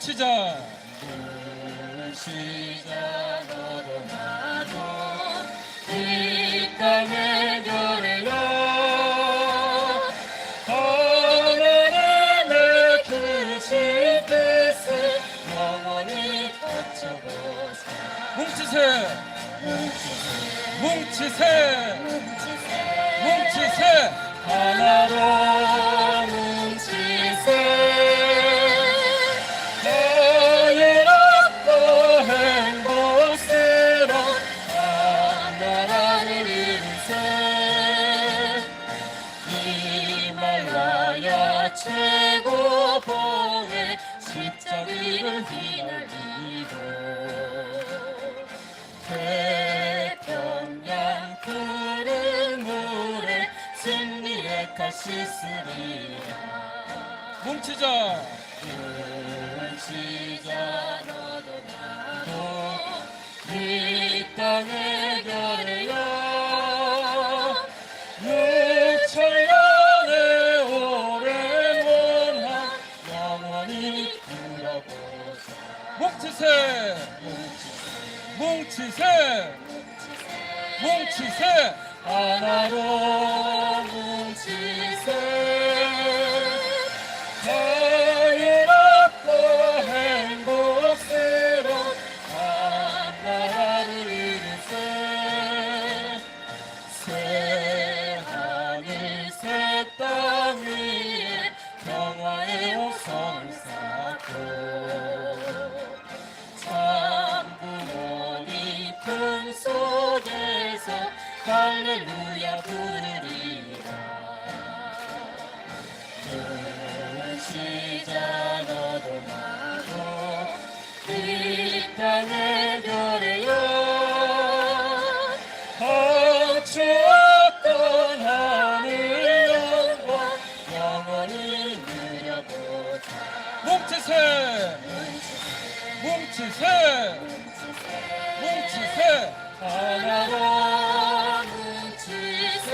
뭉치자 너도 나도 이 땅의 별이여 하늘에 내키신 뜻을 영원히 거쳐보자. 뭉치세 하나로 뭉치세 자유롭고 행복스러운 나라를 이루세. 히말라야 최고봉의 십자기를 휘날리고 태평양 푸른 물에 승리의 카시스리라. 뭉치자 너도 나도 이 땅의 별이여 6천년의 오랜 원한 영원히 불어보자. 뭉치세 하나로 뭉치세 자유롭고 행복스러운 나라를 이루세. 새 하늘 새 땅 위에 평화의 옥성을 쌓고 참부모니 품 속에서 할렐루야 부르리라. 뭉치자 너도 나도 이 땅의 별이여 감추었던 하늘 영광 영원히 누려보자. 뭉치세 하나로 뭉치세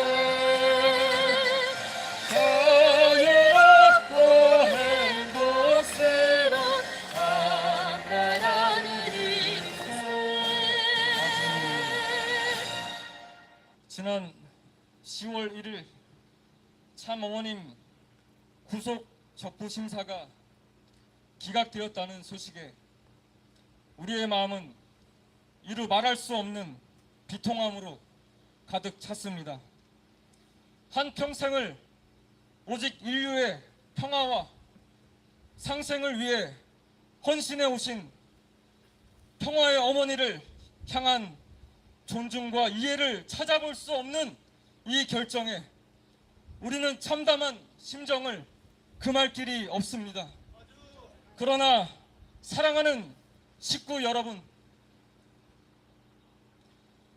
자유롭고 행복스러운 나라를 이루세. 지난 10월 1일 참어머님 구속 적부 심사가 기각되었다는 소식에 우리의 마음은 이루 말할 수 없는 비통함으로 가득 찼습니다. 한평생을 오직 인류의 평화와 상생을 위해 헌신해 오신 평화의 어머니를 향한 존중과 이해를 찾아볼 수 없는 이 결정에 우리는 참담한 심정을 금할 길이 없습니다. 그러나 사랑하는 식구 여러분,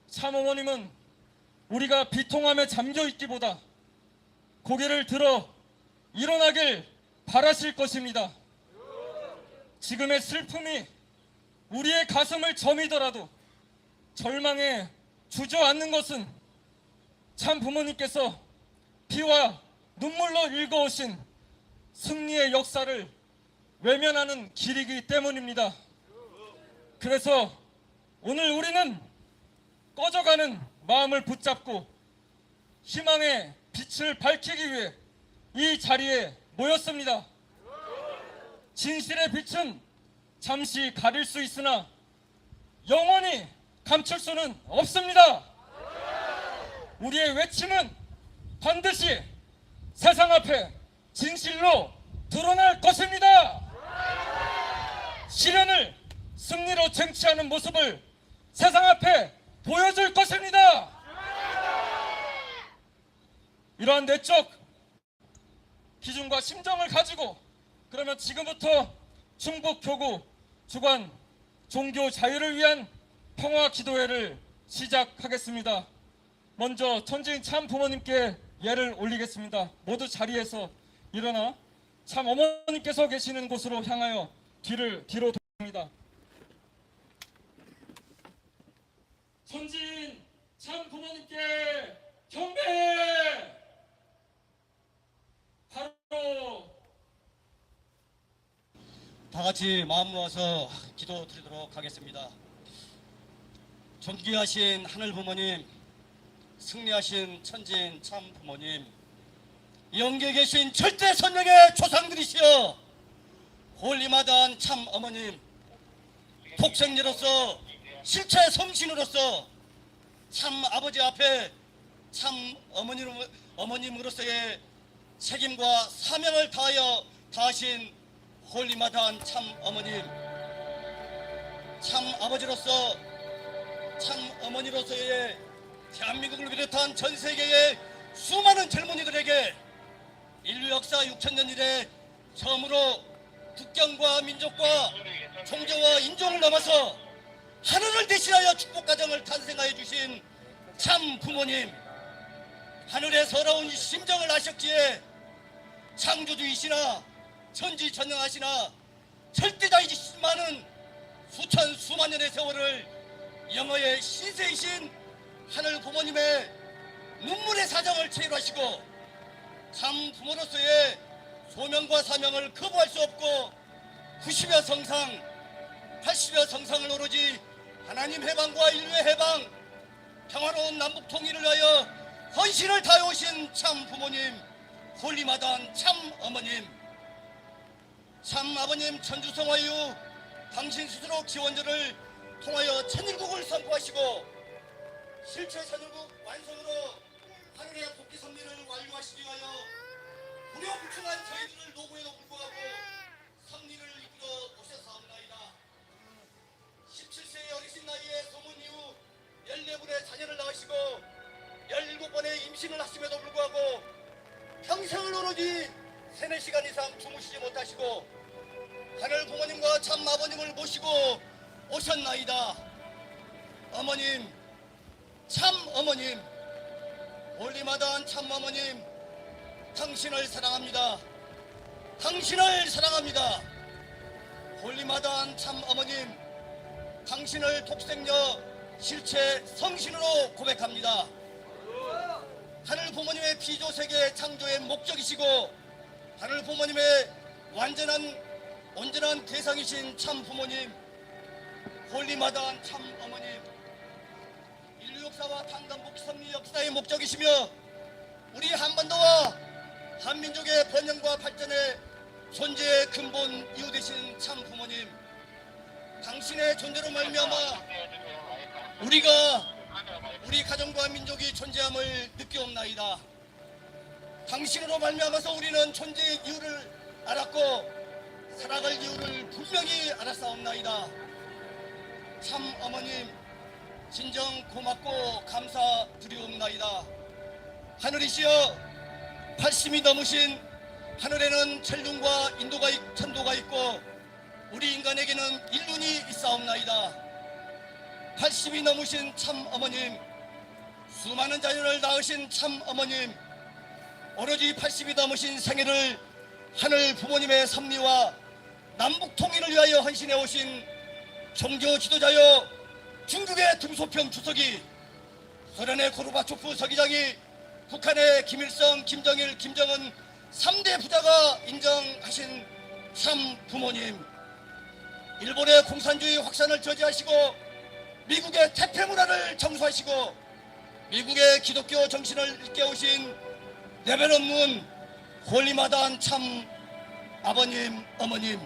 참어머님은 우리가 비통함에 잠겨있기보다 고개를 들어 일어나길 바라실 것입니다. 지금의 슬픔이 우리의 가슴을 저미더라도 절망에 주저앉는 것은 참 부모님께서 피와 눈물로 읽어오신 승리의 역사를 외면하는 길이기 때문입니다. 그래서 오늘 우리는 꺼져가는 마음을 붙잡고 희망의 빛을 밝히기 위해 이 자리에 모였습니다. 진실의 빛은 잠시 가릴 수 있으나 영원히 감출 수는 없습니다. 우리의 외침은 반드시 세상 앞에 진실로 드러날 것입니다. 시련을 승리로 쟁취하는 모습을 세상 앞에 보여줄 것입니다. 이러한 내적 기준과 심정을 가지고 그러면 지금부터 충북 교구 주관 종교 자유를 위한 평화 기도회를 시작하겠습니다. 먼저 천지인 참 부모님께 예를 올리겠습니다. 모두 자리에서 일어나 참 어머님께서 계시는 곳으로 향하여 뒤로 돌립니다. 천지인 참 부모님께 경배! 바로 다 같이 마음 모아서 기도 드리도록 하겠습니다. 존귀하신 하늘 부모님, 승리하신 천지인 참 부모님, 영계에 계신 절대 선명의 조상들이시여 홀리마다한 참 어머님, 독생녀로서 실체 성신으로서 참 아버지 앞에 참 어머님으로서의 책임과 사명을 다하신 홀리마다한 참 어머님, 참 아버지로서 참 어머니로서의 대한민국을 비롯한 전 세계의 수많은 젊은이들에게 인류 역사 6천년 이래 처음으로 국경과 민족과 종교와 인종을 넘어서 하늘을 대신하여 축복 가정을 탄생하여 주신 참 부모님, 하늘의 서러운 심정을 아셨기에 창조주이시나 천지전능하시나 절대자이시마는 수천 수만 년의 세월을 영어의 신세이신 하늘 부모님의 눈물의 사정을 체휼하시고 참 부모로서의 소명과 사명을 거부할 수 없고 90여 성상 80여 성상을 오로지 하나님 해방과 인류의 해방, 평화로운 남북 통일을 위하여 헌신을 다해오신 참 부모님, 홀리마다한 참 어머님, 참 아버님 천주성화 이후 당신 스스로 기원절을 통하여 천일국을 선포하시고 실체 천일국 완성으로 하늘의 복귀 섭리를 완료하시기 위하여 불효불충한 저희들을 노고에도 불구하고 섭리를 이끌어 오셨사옵나이다. 17세의 어리신 나이에 소문 이후 14분의 자녀를 낳으시고 17번의 임신을 하심에도 불구하고 평생을 오로지 3-4시간 이상 주무시지 못하시고 하늘 부모님과 참 아버님을 모시고 오셨나이다. 어머님, 참 어머님, 홀리마다한 참 어머님, 당신을 사랑합니다. 당신을 사랑합니다. 홀리마다한 참 어머님, 당신을 독생녀 실체 성신으로 고백합니다. 하늘 부모님의 피조세계 창조의 목적이시고 하늘 부모님의 온전한 대상이신 참 부모님, 홀리마다한 참 어머님, 인류 역사와 탄단복 섭리 역사의 목적이시며 우리 한반도와 한민족의 번영과 발전의 존재의 근본 이유 되신 참 부모님, 당신의 존재로 말미암아 우리 가정과 민족이 존재함을 느끼옵나이다. 당신으로 말미암아서 우리는 존재의 이유를 알았고 살아갈 이유를 분명히 알았사옵나이다. 참 어머님, 진정 고맙고 감사드리옵나이다. 하늘이시여, 80이 넘으신 하늘에는 천륜과 천도가 있고 우리 인간에게는 인륜이 있사옵나이다. 80이 넘으신 참 어머님, 수많은 자녀를 낳으신 참 어머님, 오로지 80이 넘으신 생애를 하늘 부모님의 섭리와 남북 통일을 위하여 헌신해 오신 종교 지도자여 중국의 김소평 주석이, 소련의 고르바초프 서기장이, 북한의 김일성, 김정일, 김정은 3대 부자가 인정하신 참 부모님, 일본의 공산주의 확산을 저지하시고 미국의 태폐 문화를 정수하시고 미국의 기독교 정신을 일깨우신 레벨 없는 홀리마다한 참 아버님, 어머님,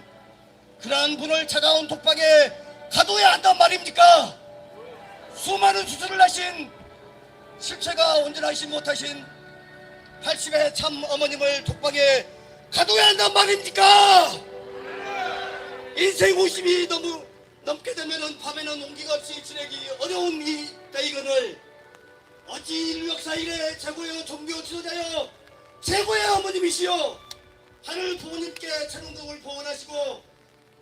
그러한 분을 찾아온 독방에 가둬야 한단 말입니까? 수많은 수술을 하신 실체가 온전하시 못하신 80의 참 어머님을 독방에 가둬야 한단 말입니까? 인생 50이 넘게 되면은 밤에는 온기가 없이 지내기 어려운 이 때이건을 어찌 인류 역사 이래 최고의 종교 지도자여 최고의 어머님이시여 하늘 부모님께 천운동을 보원하시고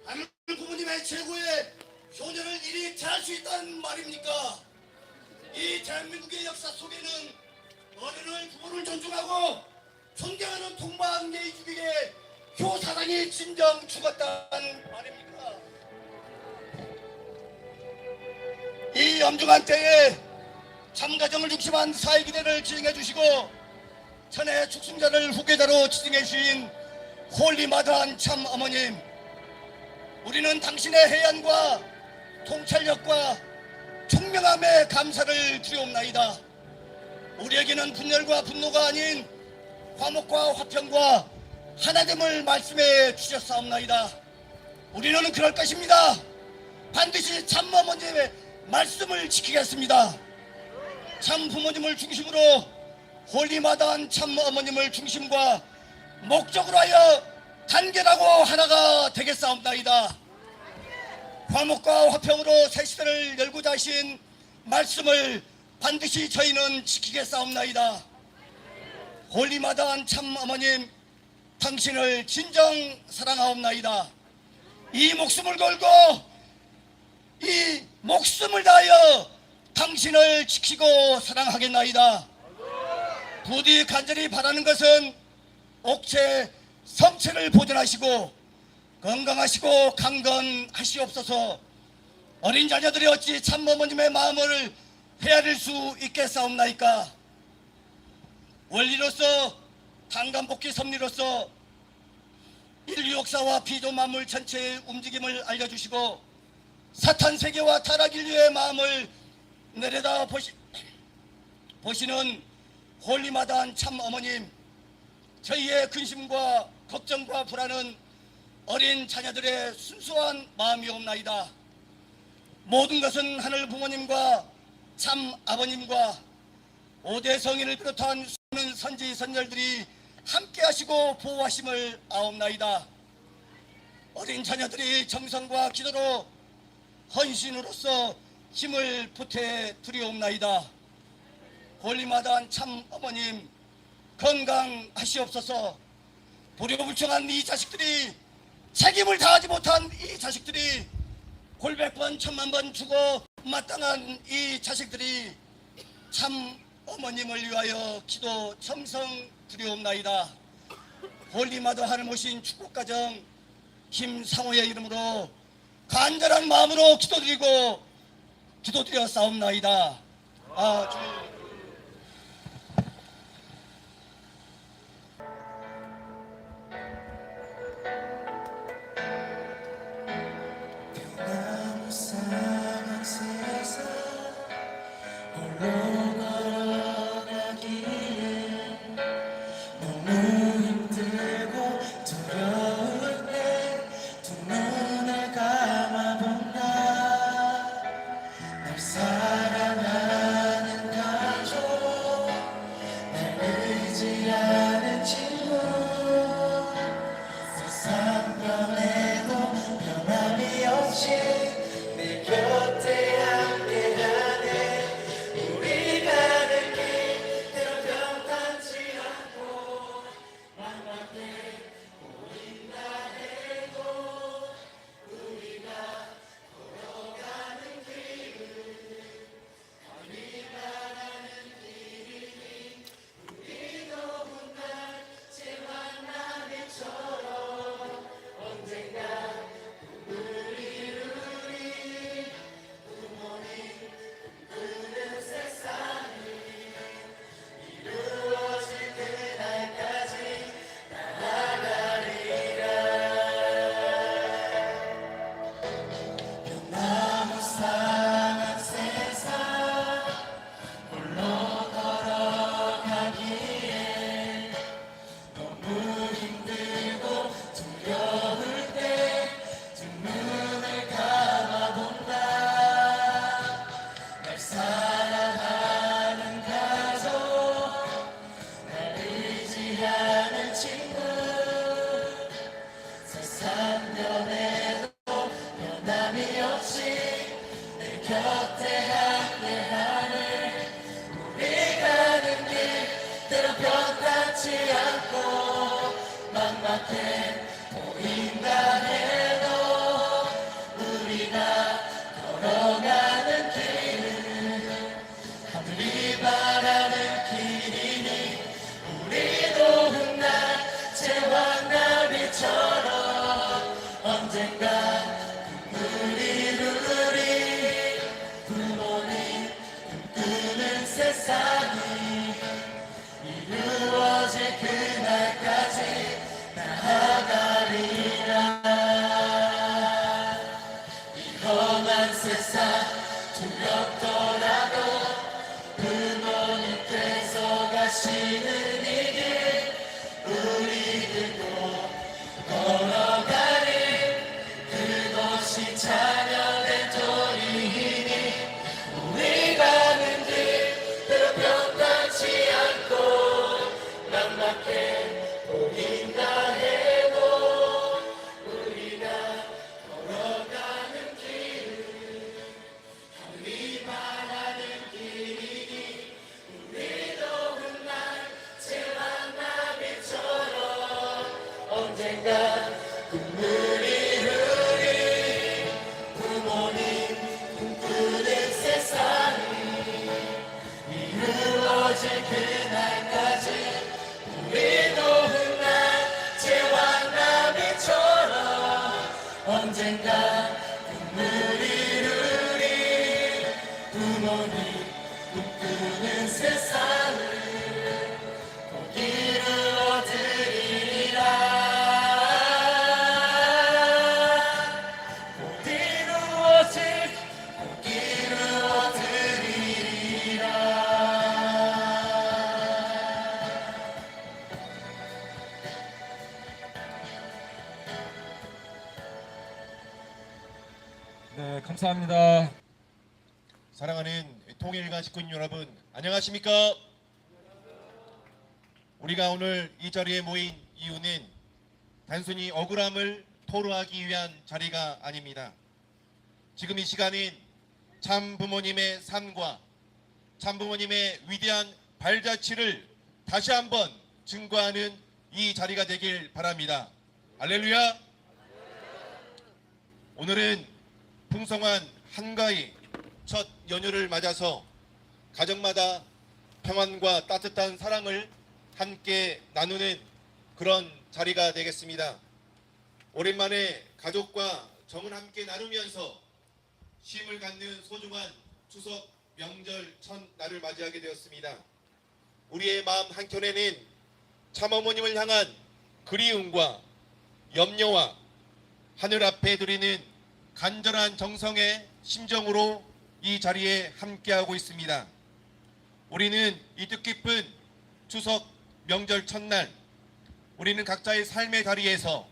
하늘 부모님의 최고의 효녀를 이리 잘할 수 있단 말입니까? 이 대한민국의 역사 속에는 어른을 부모를 존중하고 존경하는 동방 예의주기의 효사당이 진정 죽었단 말입니까? 이 엄중한 때에 참가정을 중심한 사회기대를 지정해 주시고 천의 축승자를 후계자로 지정해 주신 홀리마다한 참 어머님, 우리는 당신의 해안과 통찰력과 총명함에 감사를 드리옵나이다. 우리에게는 분열과 분노가 아닌 화목과 화평과 하나됨을 말씀해 주셨사옵나이다. 우리는 그럴 것입니다. 반드시 참 어머님의 말씀을 지키겠습니다. 참 부모님을 중심으로 홀리마다한 참 어머님을 중심과 목적으로 하여 단결하고 하나가 되겠사옵나이다. 화목과 화평으로 새 시대를 열고자 하신 말씀을 반드시 저희는 지키겠사옵나이다. 홀리마다한 참 어머님, 당신을 진정 사랑하옵나이다. 이 목숨을 걸고 이 목숨을 다하여 당신을 지키고 사랑하겠나이다. 부디 간절히 바라는 것은 옥체 성체를 보존하시고 건강하시고 강건하시옵소서. 어린 자녀들이 어찌 참 어머님의 마음을 헤아릴 수 있겠사옵나이까. 원리로서 당간복귀 섭리로서 인류 역사와 피조 만물 전체의 움직임을 알려주시고 사탄 세계와 타락 인류의 마음을 내려다 보시는 홀리마다한 참 어머님, 저희의 근심과 걱정과 불안은 어린 자녀들의 순수한 마음이옵나이다. 모든 것은 하늘 부모님과 참 아버님과 5대 성인을 비롯한 수많은 선지 선열들이 함께 하시고 보호하심을 아옵나이다. 어린 자녀들이 정성과 기도로 헌신으로서 힘을 보태 드리옵나이다. 홀리마다한 참 어머님, 건강하시옵소서. 불효불청한 이 자식들이, 책임을 다하지 못한 이 자식들이, 골백번 천만번 죽어 마땅한 이 자식들이 참 어머님을 위하여 기도 첨성 드리옵나이다. 홀리마다 하늘 모신 축복가정 김상호의 이름으로 간절한 마음으로 기도드려 싸움나이다. 아주 세상이 이루어질 그날까지 나 부모님께서 가시는 이 길 우리들도 걸어가니 그것이 자녀된 도리이니 우리 가는 길 때로 평탄치 않고 막막해 보인다 해도 우리가 걸어가는 길은 하늘이 말하는 길이니 우리도 훗날 제왕나비처럼 언젠가 눈물이 흐린 부모님 꿈꾸는 세상이 이루어질 그날까지 우리도 훗날 제왕나비처럼 언젠가 눈물이 흐린 부모님 꿈꾸는 세상을 꼭 이루어드리리라 꼭 이루어드리리라. 네, 감사합니다. 사랑하는 통일가 식구인 여러분, 안녕하십니까? 우리가 오늘 이 자리에 모인 이유는 단순히 억울함을 토로하기 위한 자리가 아닙니다. 지금 이 시간은 참 부모님의 삶과 참 부모님의 위대한 발자취를 다시 한번 증거하는 이 자리가 되길 바랍니다. 할렐루야! 오늘은 풍성한 한가위 첫 연휴를 맞아서 가정마다 평안과 따뜻한 사랑을 함께 나누는 그런 자리가 되겠습니다. 오랜만에 가족과 정을 함께 나누면서 쉼을 갖는 소중한 추석 명절 첫날을 맞이하게 되었습니다. 우리의 마음 한켠에는 참어머님을 향한 그리움과 염려와 하늘 앞에 드리는 간절한 정성의 심정으로 이 자리에 함께하고 있습니다. 우리는 이 뜻깊은 추석 명절 첫날 우리는 각자의 삶의 자리에서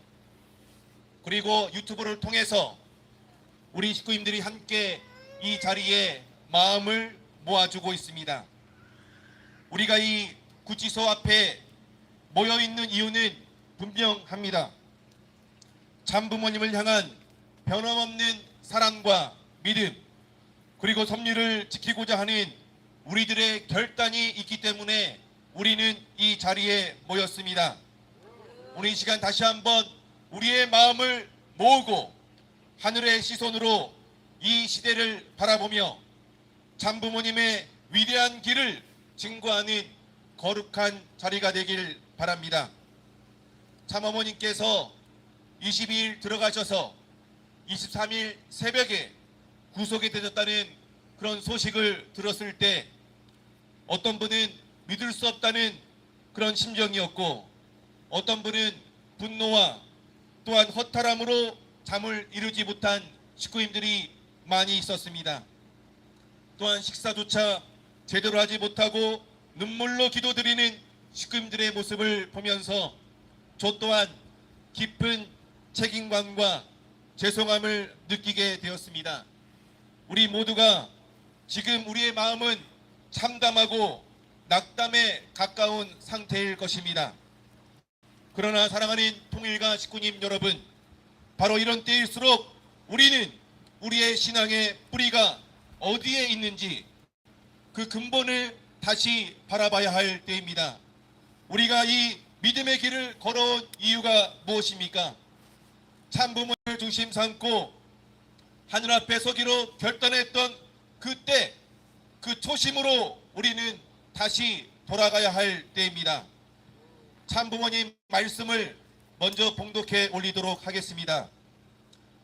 그리고 유튜브를 통해서 우리 식구님들이 함께 이 자리에 마음을 모아주고 있습니다. 우리가 이 구치소 앞에 모여있는 이유는 분명합니다. 참부모님을 향한 변함없는 사랑과 믿음 그리고 섭리를 지키고자 하는 우리들의 결단이 있기 때문에 우리는 이 자리에 모였습니다. 오늘 이 시간 다시 한번 우리의 마음을 모으고 하늘의 시선으로 이 시대를 바라보며 참부모님의 위대한 길을 증거하는 거룩한 자리가 되길 바랍니다. 참어머님께서 22일 들어가셔서 23일 새벽에 구속이 되셨다는 그런 소식을 들었을 때 어떤 분은 믿을 수 없다는 그런 심정이었고 어떤 분은 분노와 또한 허탈함으로 잠을 이루지 못한 식구님들이 많이 있었습니다. 또한 식사조차 제대로 하지 못하고 눈물로 기도드리는 식구님들의 모습을 보면서 저 또한 깊은 책임감과 죄송함을 느끼게 되었습니다. 우리 모두가 지금 우리의 마음은 참담하고 낙담에 가까운 상태일 것입니다. 그러나 사랑하는 통일가 식구님 여러분, 바로 이런 때일수록 우리는 우리의 신앙의 뿌리가 어디에 있는지 그 근본을 다시 바라봐야 할 때입니다. 우리가 이 믿음의 길을 걸어온 이유가 무엇입니까? 참부모를 중심 삼고 하늘 앞에 서기로 결단했던 그때 그 초심으로 우리는 다시 돌아가야 할 때입니다. 참부모님 말씀을 먼저 봉독해 올리도록 하겠습니다.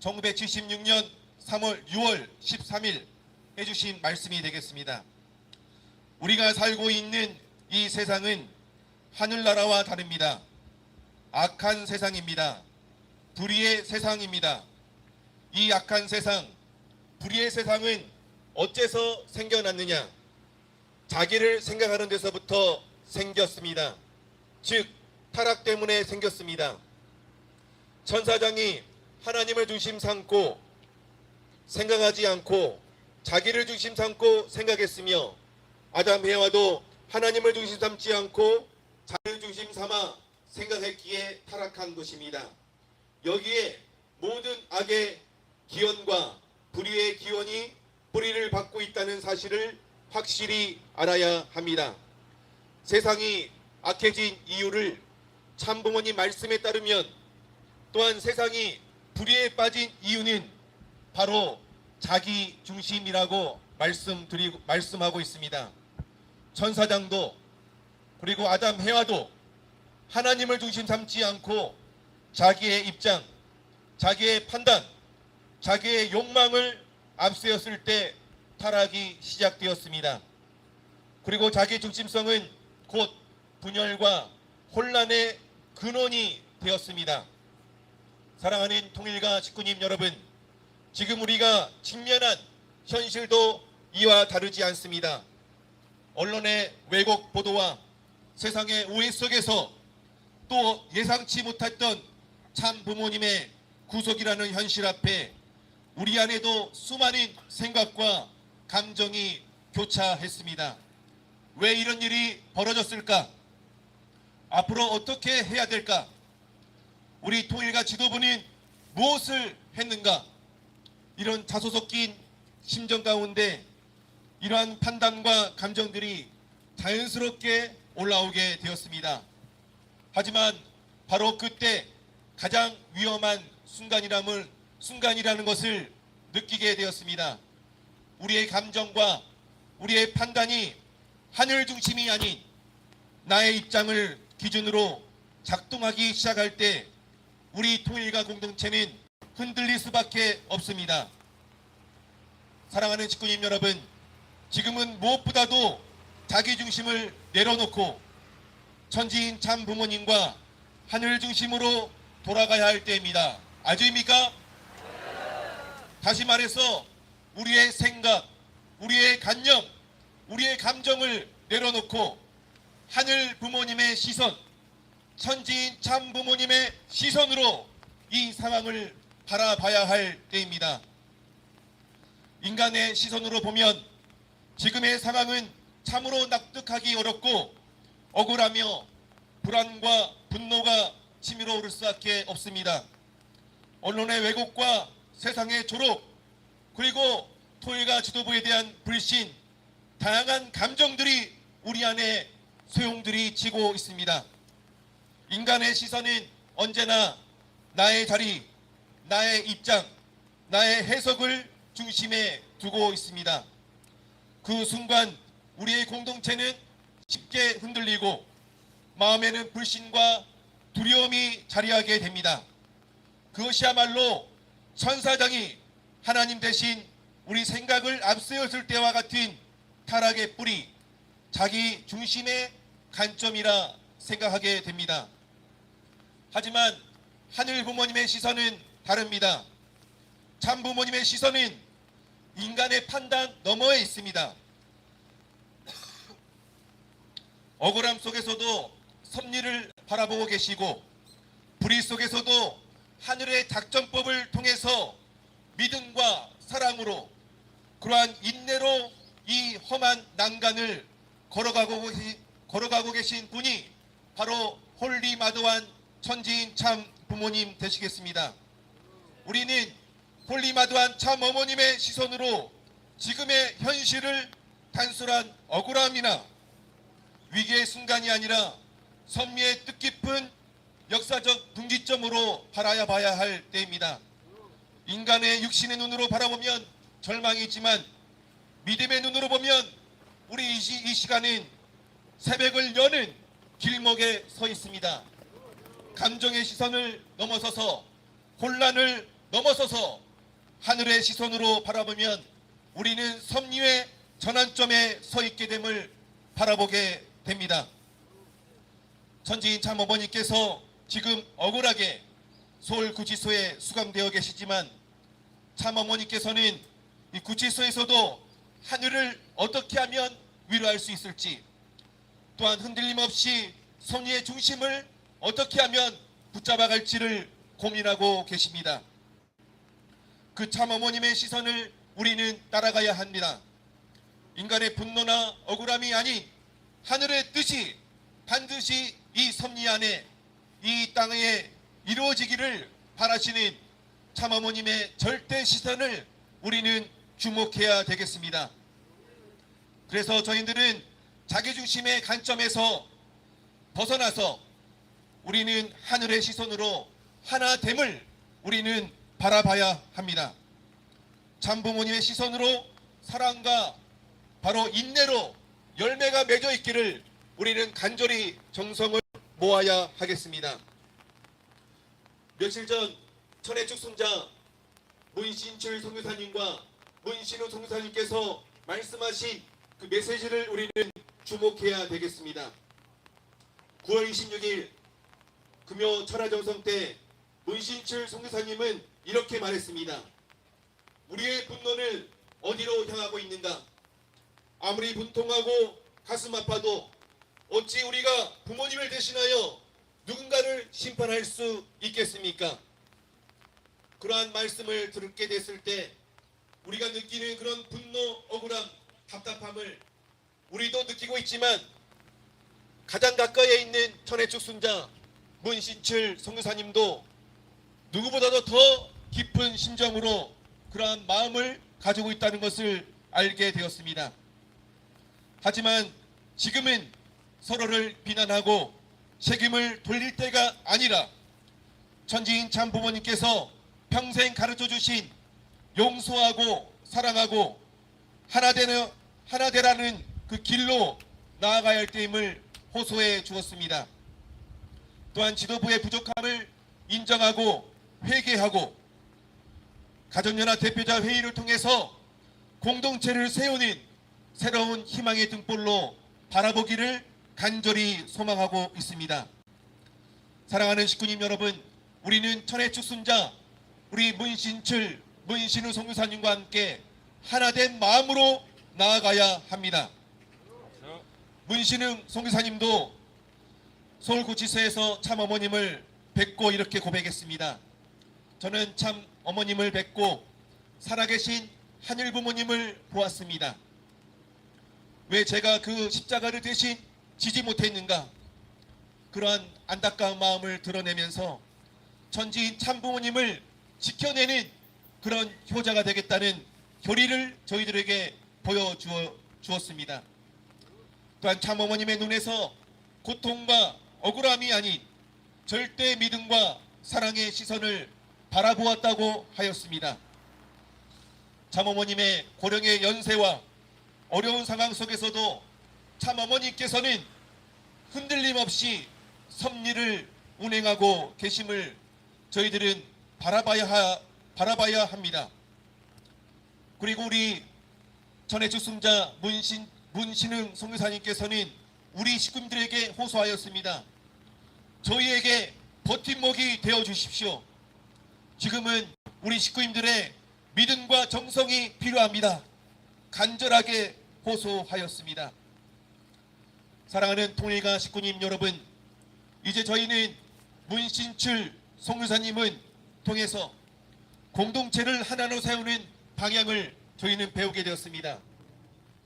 1976년 3월 6월 13일 해주신 말씀이 되겠습니다. 우리가 살고 있는 이 세상은 하늘나라와 다릅니다. 악한 세상입니다. 불의의 세상입니다. 이 악한 세상, 불의의 세상은 어째서 생겨났느냐? 자기를 생각하는 데서부터 생겼습니다. 즉 타락 때문에 생겼습니다. 천사장이 하나님을 중심 삼고 생각하지 않고 자기를 중심 삼고 생각했으며 아담 해와도 하나님을 중심 삼지 않고 자기를 중심 삼아 생각했기에 타락한 것입니다. 여기에 모든 악의 기원과 불의의 기원이 뿌리를 받고 있다는 사실을 확실히 알아야 합니다. 세상이 악해진 이유를 참부모님 말씀에 따르면 또한 세상이 불의에 빠진 이유는 바로 자기 중심이라고 말씀하고 있습니다. 천사장도 그리고 아담 해와도 하나님을 중심 삼지 않고 자기의 입장, 자기의 판단, 자기의 욕망을 앞세웠을 때 타락이 시작되었습니다. 그리고 자기 중심성은 곧 분열과 혼란의 근원이 되었습니다. 사랑하는 통일가 식구님 여러분, 지금 우리가 직면한 현실도 이와 다르지 않습니다. 언론의 왜곡 보도와 세상의 오해 속에서 또 예상치 못했던 참 부모님의 구속이라는 현실 앞에 우리 안에도 수많은 생각과 감정이 교차했습니다. 왜 이런 일이 벌어졌을까? 앞으로 어떻게 해야 될까? 우리 통일가 지도부는 무엇을 했는가? 이런 자소 섞인 심정 가운데 이러한 판단과 감정들이 자연스럽게 올라오게 되었습니다. 하지만 바로 그때 가장 위험한 순간이라는 것을 느끼게 되었습니다. 우리의 감정과 우리의 판단이 하늘 중심이 아닌 나의 입장을 기준으로 작동하기 시작할 때 우리 통일가 공동체는 흔들릴 수밖에 없습니다. 사랑하는 식구님 여러분, 지금은 무엇보다도 자기 중심을 내려놓고 천지인 참 부모님과 하늘 중심으로 돌아가야 할 때입니다. 아주입니까? 다시 말해서 우리의 생각, 우리의 관념, 우리의 감정을 내려놓고 하늘 부모님의 시선, 천지인 참 부모님의 시선으로 이 상황을 바라봐야 할 때입니다. 인간의 시선으로 보면 지금의 상황은 참으로 납득하기 어렵고 억울하며 불안과 분노가 치밀어 오를 수밖에 없습니다. 언론의 왜곡과 세상의 조롱, 그리고 통일가 지도부에 대한 불신, 다양한 감정들이 우리 안에 소용들이 치고 있습니다. 인간의 시선은 언제나 나의 자리, 나의 입장, 나의 해석을 중심에 두고 있습니다. 그 순간 우리의 공동체는 쉽게 흔들리고 마음에는 불신과 두려움이 자리하게 됩니다. 그것이야말로 천사장이 하나님 대신 우리 생각을 앞세웠을 때와 같은 타락의 뿌리, 자기 중심의 관점이라 생각하게 됩니다. 하지만 하늘 부모님의 시선은 다릅니다. 참 부모님의 시선은 인간의 판단 너머에 있습니다. 억울함 속에서도 섭리를 바라보고 계시고 불의 속에서도 하늘의 작전법을 통해서 믿음과 사랑으로 그러한 인내로 이 험한 난간을 걸어가고 계신 분이 바로 홀리마드한 천지인 참 부모님 되시겠습니다. 우리는 홀리마드한 참 어머님의 시선으로 지금의 현실을 단순한 억울함이나 위기의 순간이 아니라 섭리의 뜻깊은 역사적 분기점으로 바라봐야 할 때입니다. 인간의 육신의 눈으로 바라보면 절망이 있지만 믿음의 눈으로 보면 우리 이 시간은 새벽을 여는 길목에 서 있습니다. 감정의 시선을 넘어서서 혼란을 넘어서서 하늘의 시선으로 바라보면 우리는 섭리의 전환점에 서 있게 됨을 바라보게 됩니다. 천지인 참 어머니께서 지금 억울하게 서울 구치소에 수감되어 계시지만 참 어머니께서는 이 구치소에서도 하늘을 어떻게 하면 위로할 수 있을지, 또한 흔들림 없이 섭리의 중심을 어떻게 하면 붙잡아 갈지를 고민하고 계십니다. 그 참어머님의 시선을 우리는 따라가야 합니다. 인간의 분노나 억울함이 아닌 하늘의 뜻이 반드시 이 섭리 안에, 이 땅에 이루어지기를 바라시는 참어머님의 절대 시선을 우리는 주목해야 되겠습니다. 그래서 저희들은 자기중심의 관점에서 벗어나서 우리는 하늘의 시선으로 하나됨을 우리는 바라봐야 합니다. 참부모님의 시선으로 사랑과 바로 인내로 열매가 맺어 있기를 우리는 간절히 정성을 모아야 하겠습니다. 며칠 전 천혜축 순자 문신철 선교사님과 문신우 선교사님께서 말씀하신 그 메시지를 우리는 주목해야 되겠습니다. 9월 26일 금요 철야정성 때 문신철 선교사님은 이렇게 말했습니다. 우리의 분노는 어디로 향하고 있는가? 아무리 분통하고 가슴 아파도 어찌 우리가 부모님을 대신하여 누군가를 심판할 수 있겠습니까? 그러한 말씀을 듣게 됐을 때 우리가 느끼는 그런 분노, 억울함, 답답함을 우리도 느끼고 있지만 가장 가까이에 있는 천혜축 순자 문신철 선교사님도 누구보다도 더 깊은 심정으로 그러한 마음을 가지고 있다는 것을 알게 되었습니다. 하지만 지금은 서로를 비난하고 책임을 돌릴 때가 아니라 천지인 참부모님께서 평생 가르쳐 주신 용서하고 사랑하고 하나되라는 그 길로 나아가야 할 때임을 호소해 주었습니다. 또한 지도부의 부족함을 인정하고 회개하고 가정연합 대표자 회의를 통해서 공동체를 세우는 새로운 희망의 등불로 바라보기를 간절히 소망하고 있습니다. 사랑하는 식구님 여러분, 우리는 천혜축 순자 우리 문신철, 문신우 선교사님과 함께 하나된 마음으로 나아가야 합니다. 문신우 선교사님도 서울구치소에서 참 어머님을 뵙고 이렇게 고백했습니다. 저는 참 어머님을 뵙고 살아계신 하늘 부모님을 보았습니다. 왜 제가 그 십자가를 대신 지지 못했는가? 그러한 안타까운 마음을 드러내면서 천지인 참부모님을 지켜내는 그런 효자가 되겠다는 결의를 저희들에게 보여주었습니다. 또한 참어머님의 눈에서 고통과 억울함이 아닌 절대 믿음과 사랑의 시선을 바라보았다고 하였습니다. 참어머님의 고령의 연세와 어려운 상황 속에서도 참어머니께서는 흔들림 없이 섭리를 운행하고 계심을 저희들은 바라봐야 합니다. 그리고 우리 천혜축 순자 문신흥 선교사님께서는 우리 식구들에게 호소하였습니다. 저희에게 버팀목이 되어 주십시오. 지금은 우리 식구님들의 믿음과 정성이 필요합니다. 간절하게 호소하였습니다. 사랑하는 통일가 식구님 여러분, 이제 저희는 문신철 선교사님은 통해서 공동체를 하나로 세우는 방향을 저희는 배우게 되었습니다.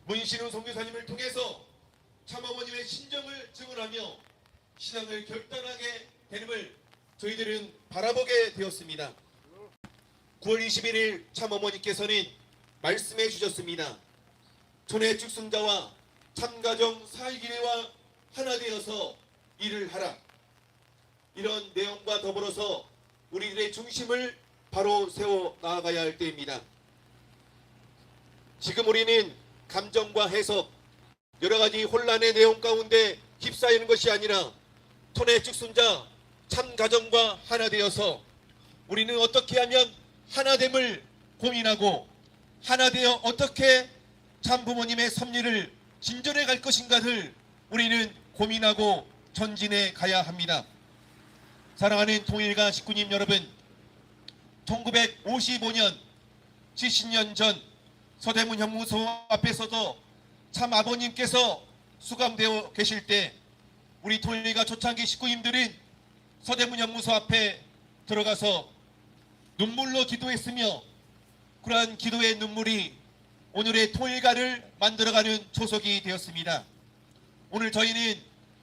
문신우 선교사님을 통해서 참어머님의 신정을 증언하며 신앙을 결단하게 되는을 저희들은 바라보게 되었습니다. 9월 21일 참어머니께서는 말씀해 주셨습니다. 천혜축 순자와 참가정 사이기회와 하나 되어서 일을 하라. 이런 내용과 더불어서 우리들의 중심을 바로 세워 나아가야 할 때입니다. 지금 우리는 감정과 해석, 여러 가지 혼란의 내용 가운데 휩싸이는 것이 아니라 천혜축 순자 참가정과 하나 되어서 우리는 어떻게 하면 하나됨을 고민하고 하나 되어 어떻게 참부모님의 섭리를 진전해 갈 것인가를 우리는 고민하고 전진해 가야 합니다. 사랑하는 통일가 식구님 여러분, 1955년 70년 전 서대문 형무소 앞에서도 참 아버님께서 수감되어 계실 때 우리 통일가 초창기 식구님들은 서대문 형무소 앞에 들어가서 눈물로 기도했으며 그러한 기도의 눈물이 오늘의 통일가를 만들어가는 초석이 되었습니다. 오늘 저희는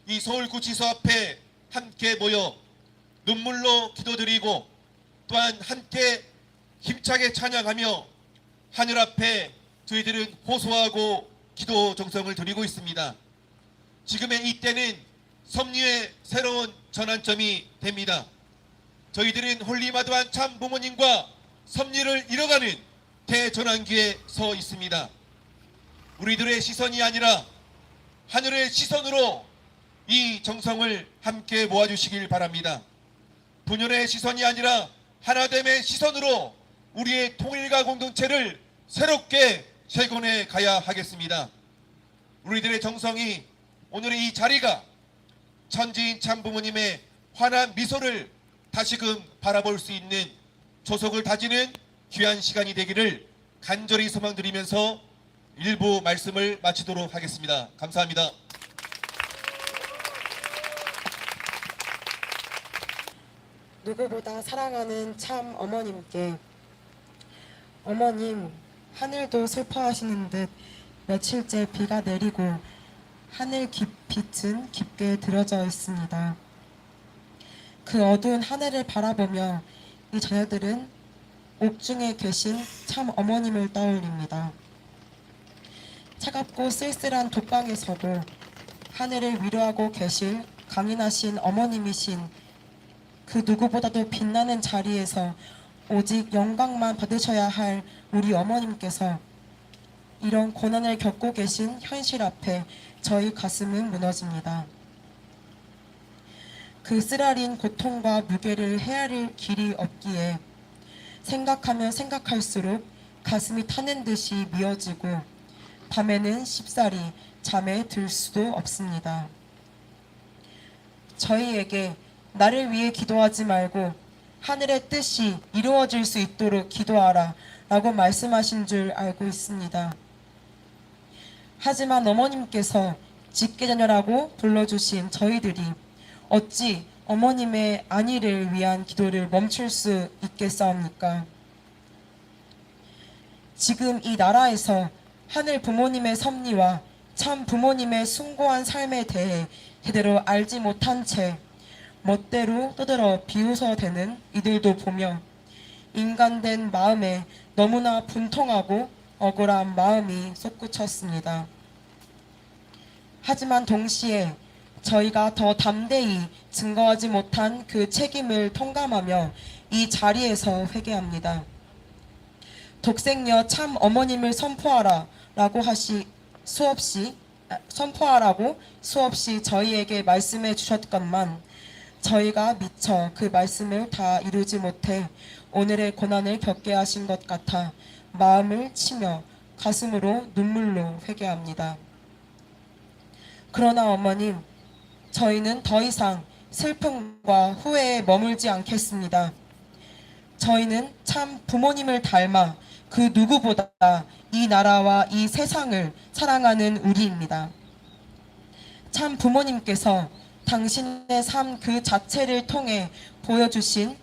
이 서울구치소 앞에 함께 모여 눈물로 기도드리고 또한 함께 힘차게 찬양하며 하늘 앞에 저희들은 호소하고 기도 정성을 드리고 있습니다. 지금의 이때는 섭리의 새로운 전환점이 됩니다. 저희들은 홀리마드한 참 부모님과 섭리를 이뤄가는 대전환기에 서 있습니다. 우리들의 시선이 아니라 하늘의 시선으로 이 정성을 함께 모아주시길 바랍니다. 분열의 시선이 아니라 하나됨의 시선으로 우리의 통일과 공동체를 새롭게 재건해 가야 하겠습니다. 우리들의 정성이 오늘의 이 자리가 천지인 참 부모님의 환한 미소를 다시금 바라볼 수 있는 조속을 다지는 귀한 시간이 되기를 간절히 소망드리면서 일부 말씀을 마치도록 하겠습니다. 감사합니다. 누구보다 사랑하는 참 어머님께, 어머님, 하늘도 슬퍼하시는 듯 며칠째 비가 내리고 하늘 빛은 깊게 들어져 있습니다. 그 어두운 하늘을 바라보며 이 자녀들은 옥중에 계신 참 어머님을 떠올립니다. 차갑고 쓸쓸한 독방에서도 하늘을 위로하고 계실 강인하신 어머님이신 그 누구보다도 빛나는 자리에서 오직 영광만 받으셔야 할 우리 어머님께서 이런 고난을 겪고 계신 현실 앞에 저희 가슴은 무너집니다. 그 쓰라린 고통과 무게를 헤아릴 길이 없기에 생각하면 생각할수록 가슴이 타는 듯이 미어지고 밤에는 쉽사리 잠에 들 수도 없습니다. 저희에게 나를 위해 기도하지 말고 하늘의 뜻이 이루어질 수 있도록 기도하라 라고 말씀하신 줄 알고 있습니다. 하지만 어머님께서 직계자녀라고 불러주신 저희들이 어찌 어머님의 안위를 위한 기도를 멈출 수 있겠사옵니까? 지금 이 나라에서 하늘 부모님의 섭리와 참 부모님의 숭고한 삶에 대해 제대로 알지 못한 채 멋대로 떠들어 비웃어대는 이들도 보며 인간된 마음에 너무나 분통하고 억울한 마음이 솟구쳤습니다. 하지만 동시에 저희가 더 담대히 증거하지 못한 그 책임을 통감하며 이 자리에서 회개합니다. 독생녀 참 어머님을 선포하라고 수없이 저희에게 말씀해 주셨건만 저희가 미처 그 말씀을 다 이루지 못해 오늘의 고난을 겪게 하신 것 같아 마음을 치며 가슴으로 눈물로 회개합니다. 그러나 어머님, 저희는 더 이상 슬픔과 후회에 머물지 않겠습니다. 저희는 참 부모님을 닮아 그 누구보다 이 나라와 이 세상을 사랑하는 우리입니다. 참 부모님께서 당신의 삶 그 자체를 통해 보여주신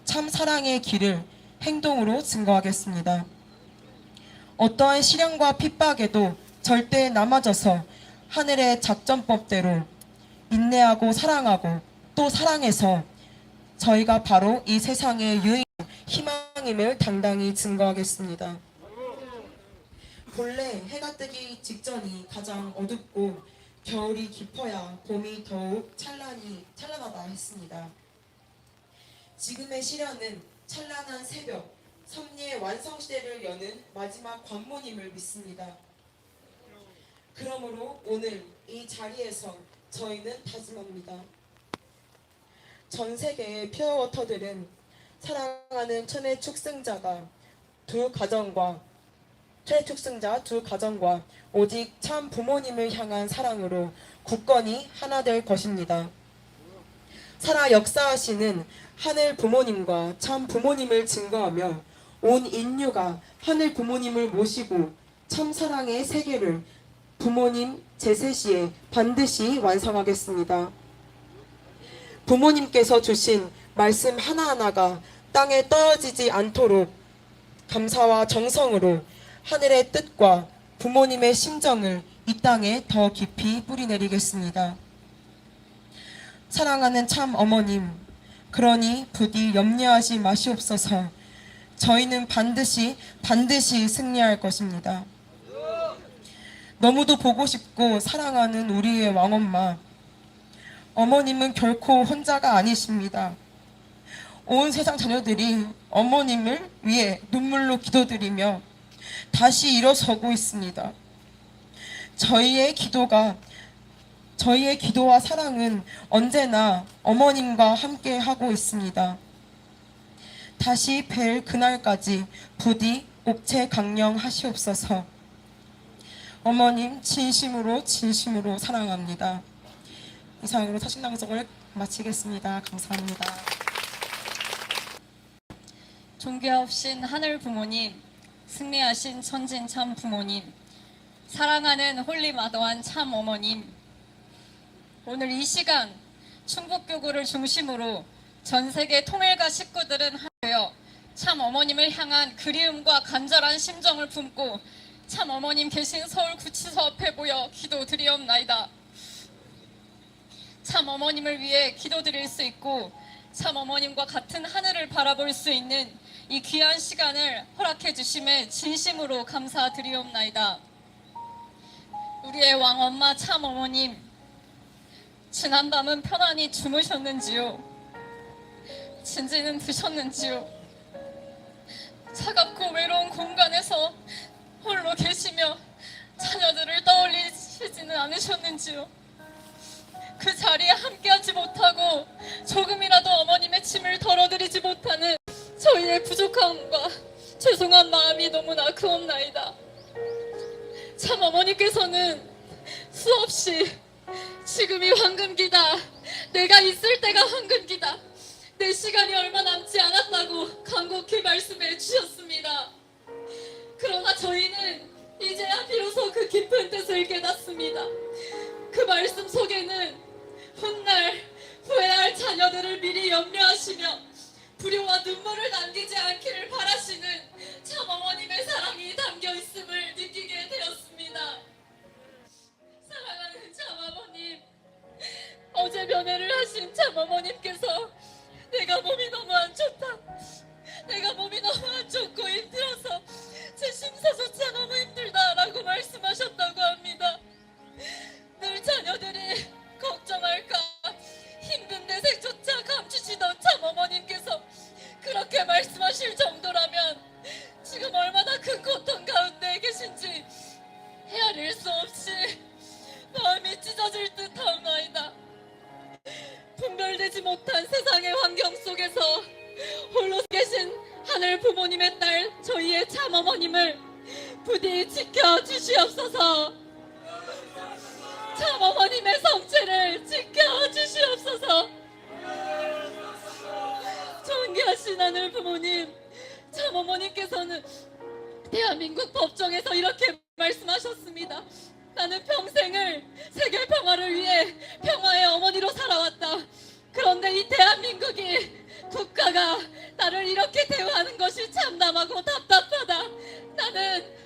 참 사랑의 길을 행동으로 증거하겠습니다. 어떠한 시련과 핍박에도 절대 남아져서 하늘의 작전법대로 인내하고 사랑하고 또 사랑해서 저희가 바로 이 세상의 유일한 희망임을 당당히 증거하겠습니다. 본래 해가 뜨기 직전이 가장 어둡고 겨울이 깊어야 봄이 더욱 찬란하다 했습니다. 지금의 시련은 찬란한 새벽, 섭리의 완성시대를 여는 마지막 관문임을 믿습니다. 그러므로 오늘 이 자리에서 저희는 다짐합니다. 전 세계의 퓨어워터들은 사랑하는 천의 축생자 두 가정과 오직 참 부모님을 향한 사랑으로 굳건히 하나 될 것입니다. 살아 역사하시는 하늘 부모님과 참 부모님을 증거하며 온 인류가 하늘 부모님을 모시고 참 사랑의 세계를 부모님 제세시에 반드시 완성하겠습니다. 부모님께서 주신 말씀 하나하나가 땅에 떨어지지 않도록 감사와 정성으로 하늘의 뜻과 부모님의 심정을 이 땅에 더 깊이 뿌리내리겠습니다. 사랑하는 참 어머님, 그러니 부디 염려하지 마시옵소서. 저희는 반드시 승리할 것입니다. 너무도 보고 싶고 사랑하는 우리의 왕엄마, 어머님은 결코 혼자가 아니십니다. 온 세상 자녀들이 어머님을 위해 눈물로 기도드리며 다시 일어서고 있습니다. 저희의 기도와 사랑은 언제나 어머님과 함께 하고 있습니다. 다시 뵐 그날까지 부디 옥체 강령하시옵소서. 어머님 진심으로 사랑합니다. 이상으로 서신낭송을 마치겠습니다. 감사합니다. 존귀하신 하늘 부모님, 승리하신 천진 참 부모님, 사랑하는 홀리마더한 참 어머님, 오늘 이 시간 충북교구를 중심으로 전 세계 통일가 식구들은 하여 참 어머님을 향한 그리움과 간절한 심정을 품고 참 어머님 계신 서울구치소 앞에 모여 기도드리옵나이다. 참 어머님을 위해 기도드릴 수 있고 참 어머님과 같은 하늘을 바라볼 수 있는 이 귀한 시간을 허락해 주심에 진심으로 감사드리옵나이다. 우리의 왕엄마 참 어머님, 지난밤은 편안히 주무셨는지요? 진지는 드셨는지요? 차갑고 외로운 공간에서 홀로 계시며 자녀들을 떠올리시지는 않으셨는지요? 그 자리에 함께하지 못하고 조금이라도 어머님의 침을 덜어드리지 못하는 저희의 부족함과 죄송한 마음이 너무나 크옵나이다. 참 어머니께서는 수없이 지금이 황금기다, 내가 있을 때가 황금기다, 내 시간이 얼마 남지 않았다고 간곡히 말씀해 주셨습니다. 그러나 저희는 이제야 비로소 그 깊은 뜻을 깨닫습니다. 그 말씀 속에는 훗날 후회할 자녀들을 미리 염려하시며 불효와 눈물을 남기지 않기를 바라시는 참 어머님의 사랑이 담겨 있음을 느끼게 되었습니다. 사랑하는 참 어머님, 어제 면회를 하신 참 어머님께서 내가 몸이 너무 안 좋다, 내가 몸이 너무 안 좋고 힘들어서 제 심사조차 너무 힘들다라고 말씀하셨다고 합니다. 늘 자녀들이 걱정할까 힘든 내색조차 감추시던 참 어머님께서 그렇게 말씀하실 정도라면 지금 얼마나 큰 고통 가운데 계신지 헤아릴 수 없이 마음이 찢어질 듯하옵나이다. 분별되지 못한 세상의 환경 속에서 홀로 계신 하늘 부모님의 딸 저희의 참 어머님을 부디 지켜주시옵소서. 참 어머님의 성체를 지켜주시옵소서. 존귀하신 하늘 부모님, 참 어머님께서는 대한민국 법정에서 이렇게 말씀하셨습니다. 나는 평생을 세계 평화를 위해 평화의 어머니로 살아왔다. 그런데 이 대한민국이 국가가 나를 이렇게 대우하는 것이 참담하고 답답하다. 나는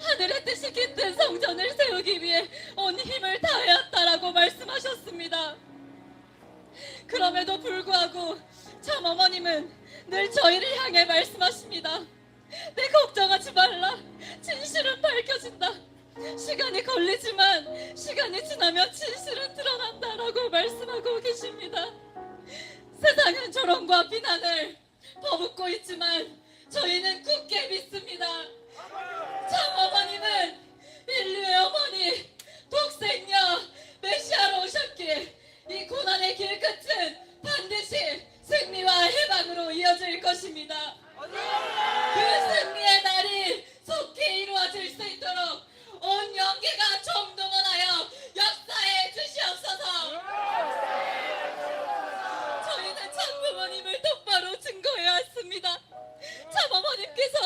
하늘의 뜻이 깃든 성전을 세우기 위해 온 힘을 다하였다라고 말씀하셨습니다. 그럼에도 불구하고 참 어머님은 늘 저희를 향해 말씀하십니다. 내 걱정하지 말라. 진실은 밝혀진다. 시간이 걸리지만 시간이 지나면 진실은 드러난다라고 말씀하고 계십니다. 세상은 조롱과 비난을 퍼붓고 있지만 저희는 굳게 믿습니다. 참 어머님은 인류의 어머니, 독생녀 메시아로 오셨기에 이 고난의 길 끝은 반드시 승리와 해방으로 이어질 것입니다. 그 승리의 날이 속히 이루어질 수 있도록 온 영계가 총동원하여 역사해 주시옵소서. 저희는 참 부모님을 똑바로 증거해 왔습니다. 참 어머님께서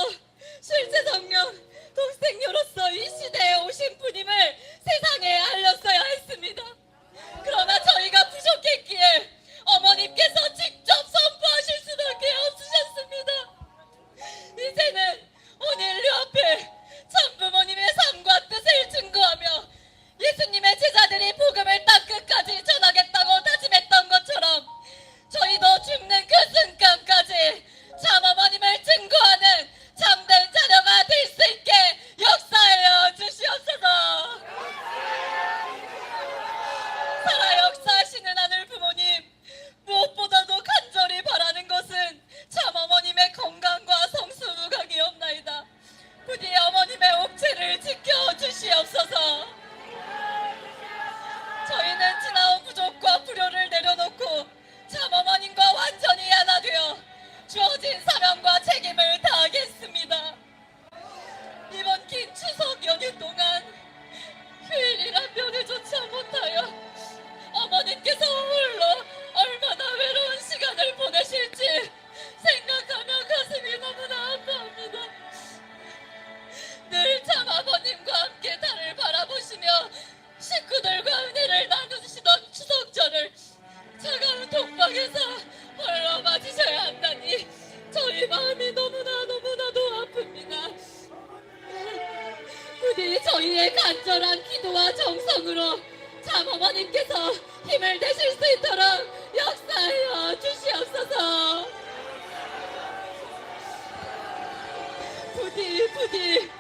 우리의 간절한 기도와 정성으로 참 어머님께서 힘을 내실 수 있도록 역사하여 주시옵소서. 부디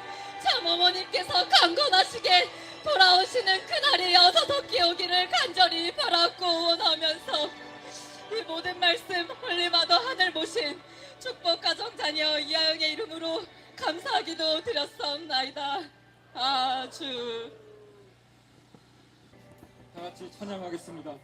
참 어머님께서 강건하시게 돌아오시는 그날이 어서 덕기 오기를 간절히 바랐고 원하면서 이 모든 말씀 멀리마도 하늘 모신 축복 가정 자녀 이하영의 이름으로 감사하기도 드렸사옵나이다. 아주 다 같이 찬양하겠습니다.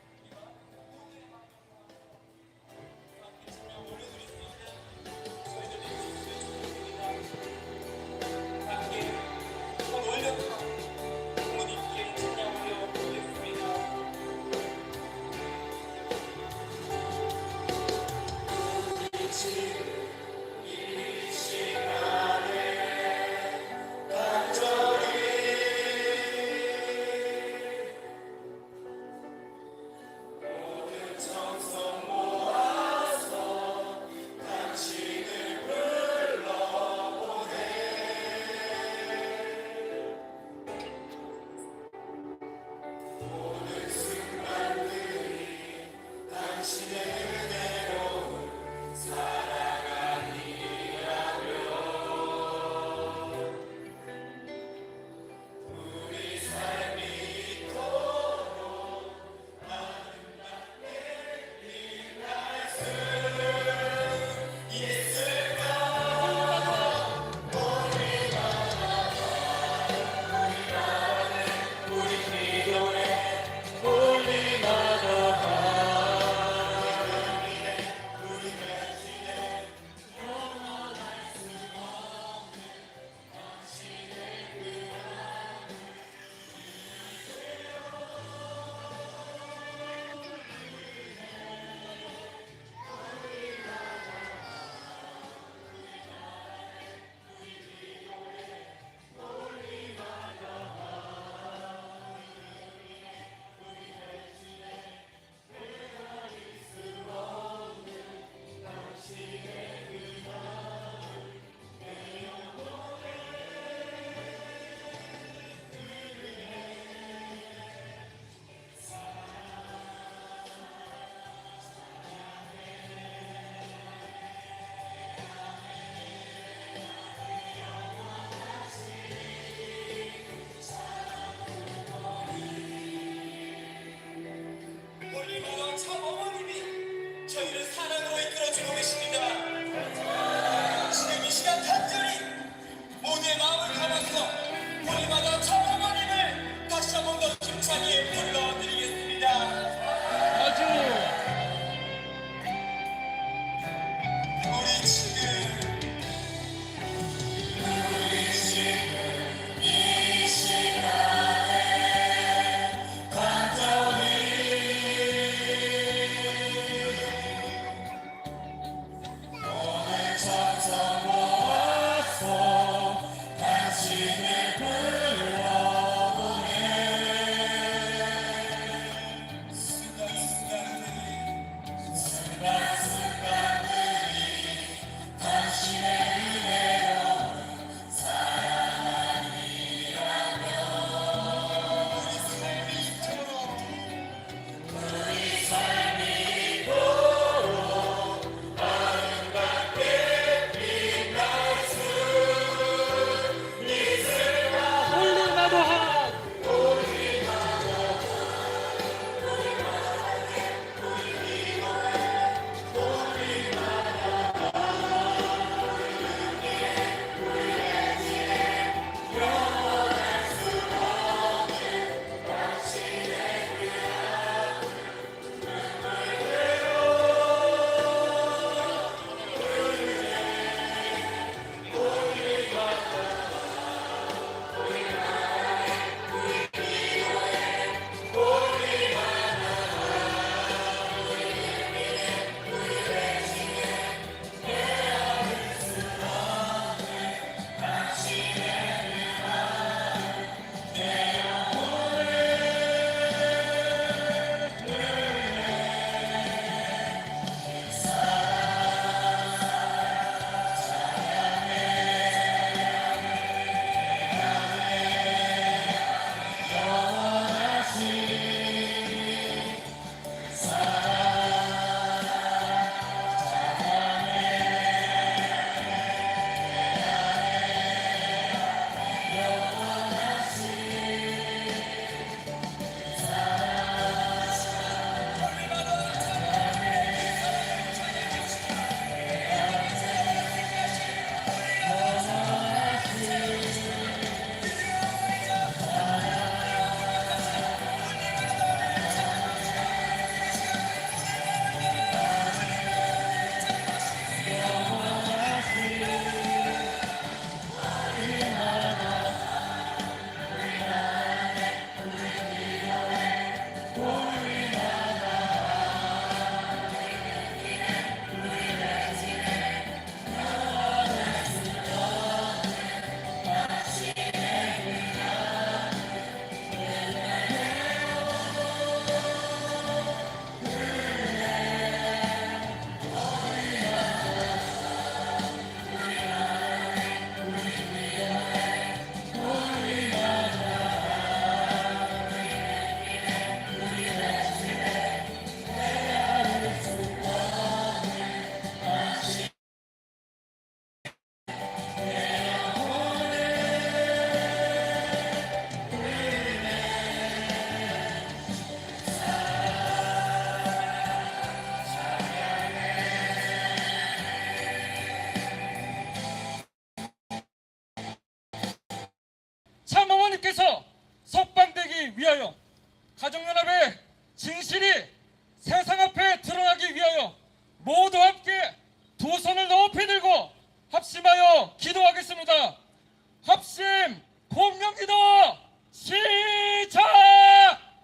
위하여, 가족연합의 진실이 세상 앞에 드러나기 위하여 모두 함께 두 손을 높이 들고 합심하여 기도하겠습니다. 합심 공명기도 시작!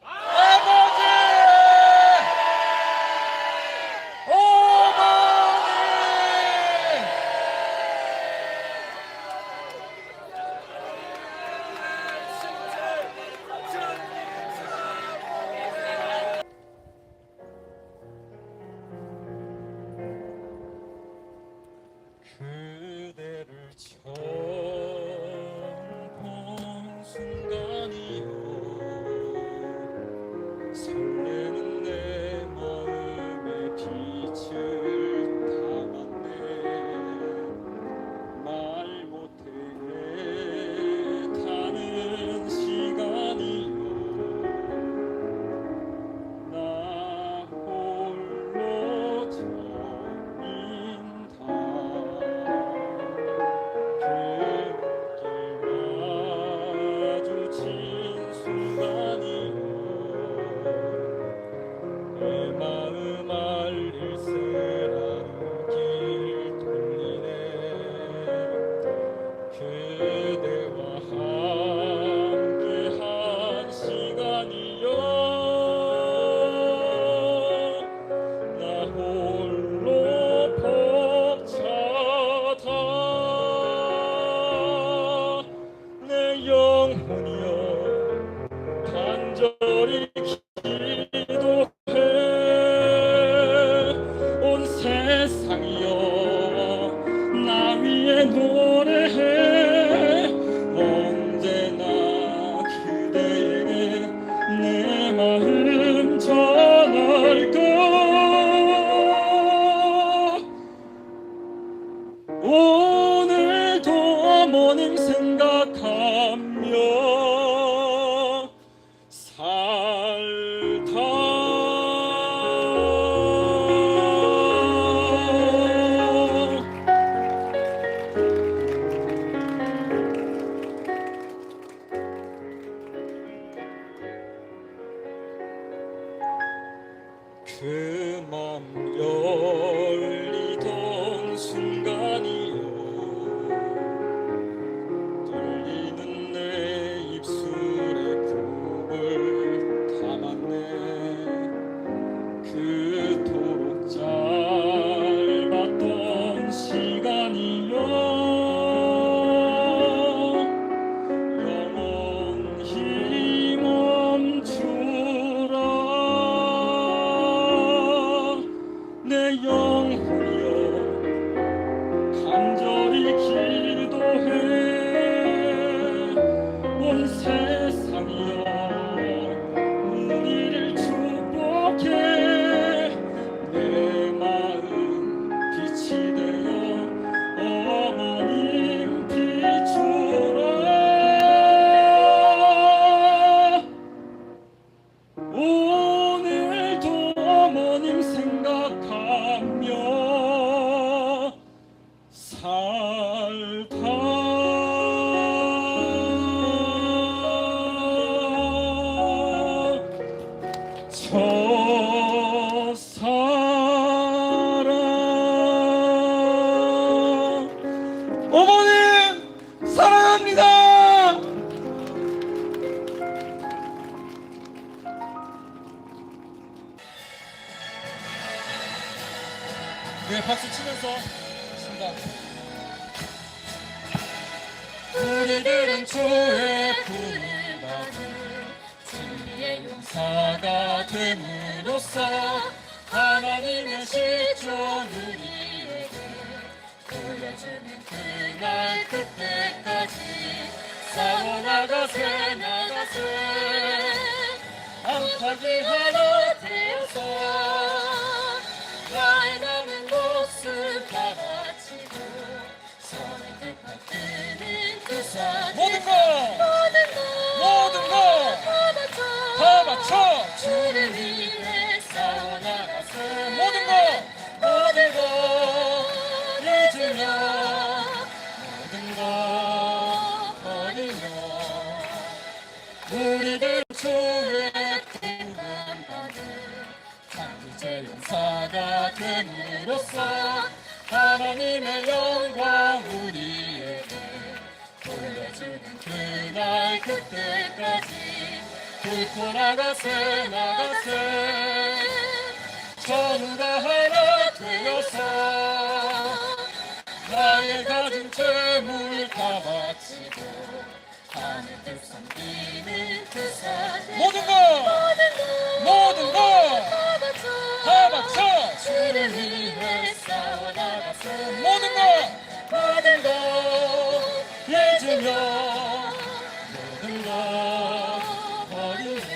아버지! 어머니! 그대를 처음 본 순간이요, 설레는 내 마음에 빛을 담았네. 말 못해 타는 시간이요, 나 홀로 저인다. 마주친 순간이요, 내 마음 알릴세라는 길 돌리네. 그대와 함께한 시간이요, 나 홀로 벅차다. 내 영혼이여 간절히 기도해. 온 세상이여 나 위에 노래해. 언제나 그대에게 내 마음 전할까. 오늘도 어머님 생각하며 살다. 그 맘 열리던 순간이요, 떨리는 내 입술에 꿈을 담았네. 그토록 짧았던 시간이요, 영원히 멈추라. 내 영혼이여 간절히 기도해. 온 세상이여 우리를 축복해. 내 마음 빛이 되어 어머님 비추라. 오늘도 어머님 생각하며 살다. 저 사랑 어머님 사랑합니다. 네, 박수 치면서 있습니다. 우리들은 주의 부름을 받은 진리의 용사가 됨으로써 하나님의 실존 우리에게 보여주는 그날 그때까지 싸워나가세 안팎이 하나 되어서 나의 남은 모습 바라치고 선을 뜻할 뜨는 그 사진 모든 것 다 바쳐 주를 위해 싸워나가세 모든 것 잊으며 모든 것 버리며 우리들 주의 택함받은 장기제 용사가 됨으로써 하나님의 영광 우리에게 돌려주는 그날 그때까지 뚫고 나가세 나가세 전우가 하나 되어서 나의 가진 재물 다 바치고 하늘 뜻 섬기는 그 사대 모든 것 다 바쳐 주를 위해 싸워 나가세 모든 것 잊으며 모든 것 버리며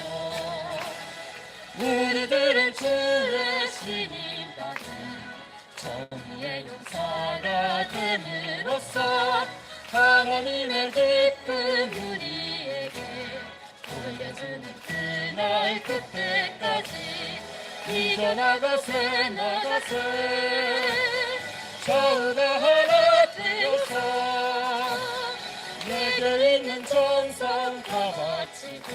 우리들은 주의 신임 받은 정의의 용사가 됨으로써 하나님의 기쁨 우리에게 돌려주는 그날 그때까지 이겨나가세 나가세 저우가 하나 되어서 내게 있는 정성 다 바치고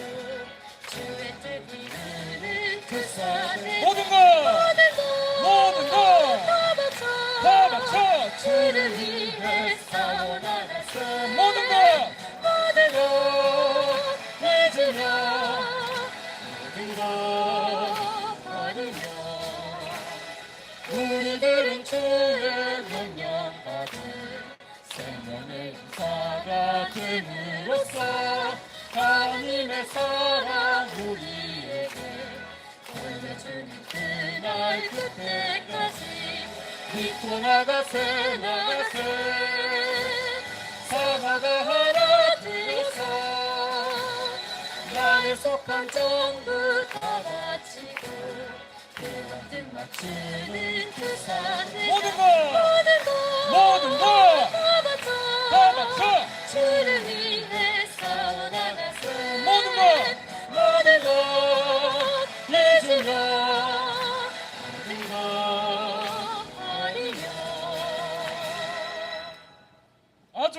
주의 뜻 이루는 그 사대 모든 것 다 바쳐 주를 위해 싸워 나가세 모든 것 잊으며 모든 것 버리며 우리들은 주의 명령받은 생명의 용사가 됨으로써 하나님의 사랑 우리에게 돌려주는 그날 그때까지 믿고 나가세 나가세 사마가 하나 되어서 나의 속한 전부 다 바치고 그 완등 맞추는 그 산에 모든 것 다 바쳐 주를 위해 싸워 나가세 모든 것 잊으며 모든 것 버리며 아주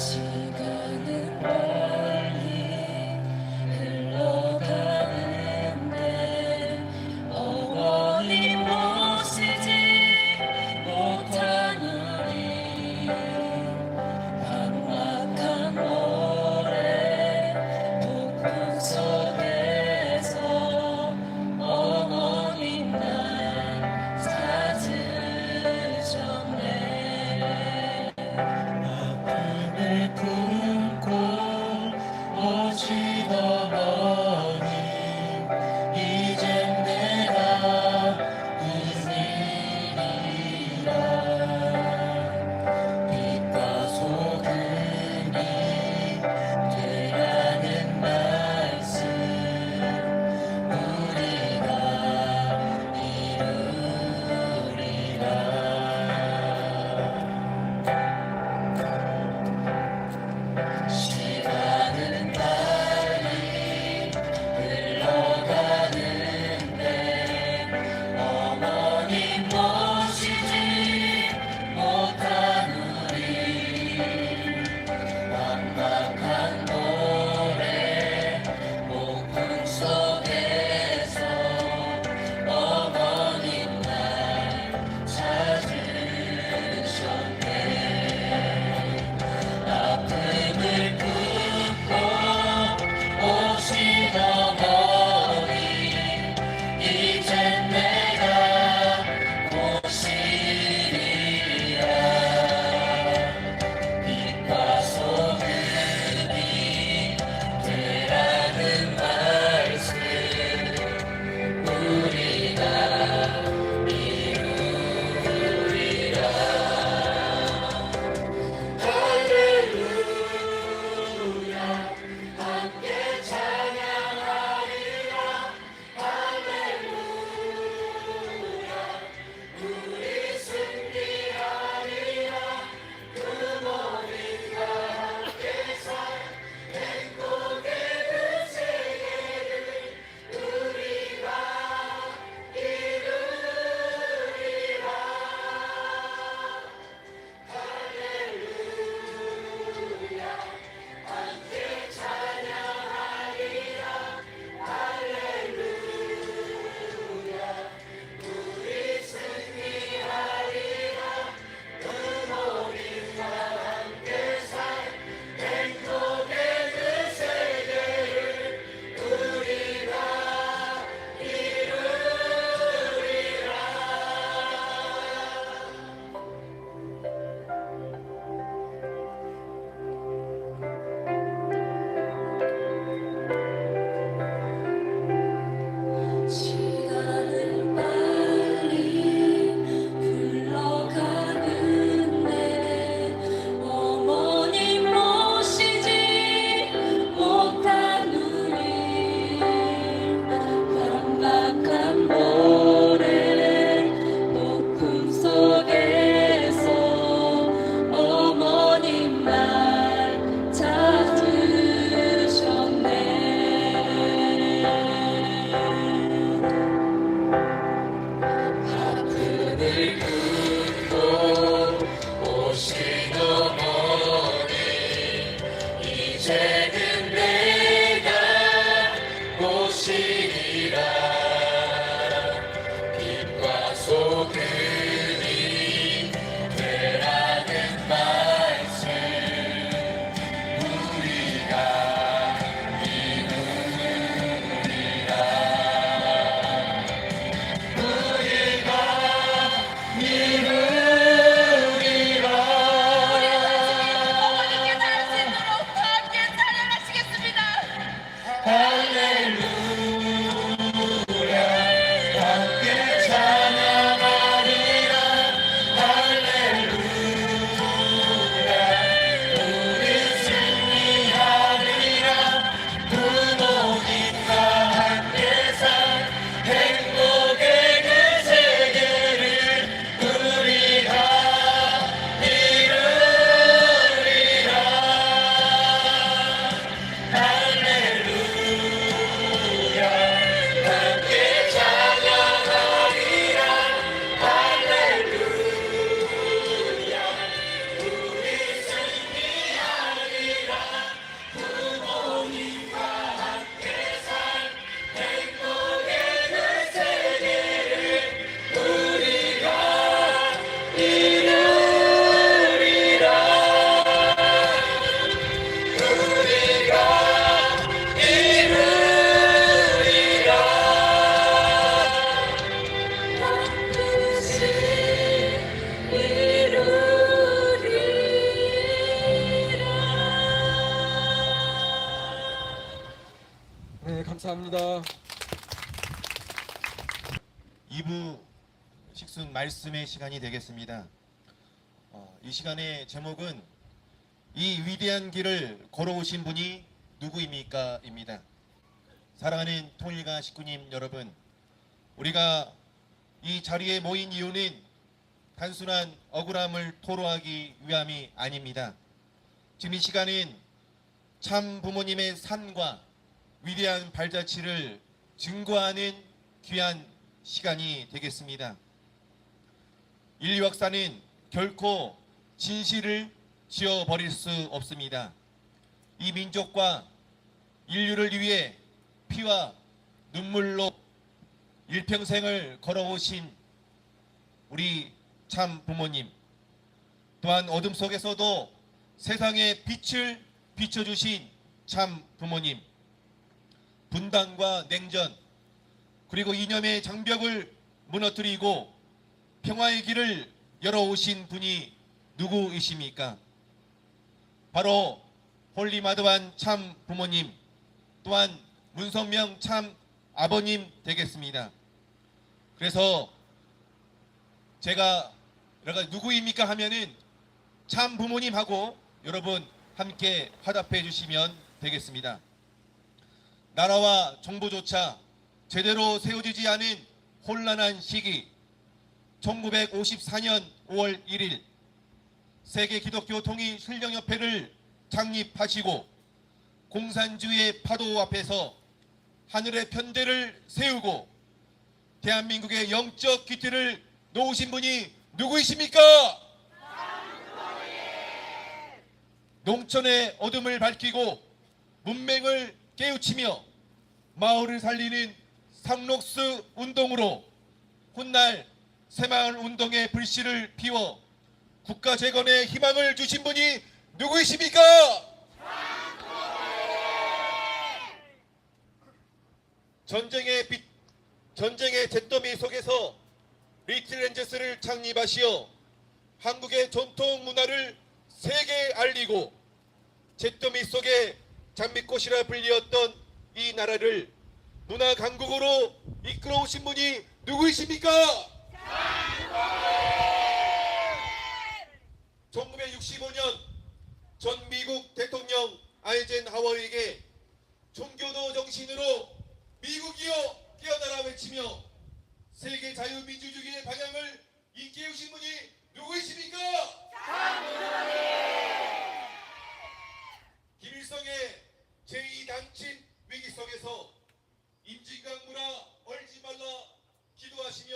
시간은 멀리 흘러가 감사합니다. 2부 식순 말씀의 시간이 되겠습니다. 이 시간의 제목은 이 위대한 길을 걸어오신 분이 누구입니까? 입니다. 사랑하는 통일가 식구님 여러분, 우리가 이 자리에 모인 이유는 단순한 억울함을 토로하기 위함이 아닙니다. 지금 이 시간은 참 부모님의 삶과 위대한 발자취를 증거하는 귀한 시간이 되겠습니다. 인류 역사는 결코 진실을 지워버릴 수 없습니다. 이 민족과 인류를 위해 피와 눈물로 일평생을 걸어오신 우리 참 부모님, 또한 어둠 속에서도 세상의 빛을 비춰주신 참 부모님, 분단과 냉전 그리고 이념의 장벽을 무너뜨리고 평화의 길을 열어오신 분이 누구이십니까? 바로 홀리마드완 참 부모님, 또한 문선명 참 아버님 되겠습니다. 그래서 제가 누구입니까 하면은 참 부모님하고 여러분 함께 화답해 주시면 되겠습니다. 나라와 정부조차 제대로 세워지지 않은 혼란한 시기, 1954년 5월 1일 세계 기독교 통일 신령협회를 창립하시고 공산주의의 파도 앞에서 하늘의 편대를 세우고 대한민국의 영적 기틀을 놓으신 분이 누구이십니까? 농촌의 어둠을 밝히고 문맹을 깨우치며 마을을 살리는 상록수 운동으로 훗날 새마을 운동의 불씨를 피워 국가 재건의 희망을 주신 분이 누구이십니까? 전쟁의 잿더미 속에서 리틀렌저스를 창립하시어 한국의 전통 문화를 세계에 알리고 잿더미 속에 장미꽃이라 불리었던 이 나라를 문화 강국으로 이끌어오신 분이 누구이십니까? 1965년 전 미국 대통령 아이젠하워에게 종교도 정신으로 미국이여 깨어나라 외치며 세계 자유민주주의의 방향을 일깨우신 분이 누구이십니까? 김일성의 제2당친 위기 속에서 임진강물아 얼지 말라 기도하시며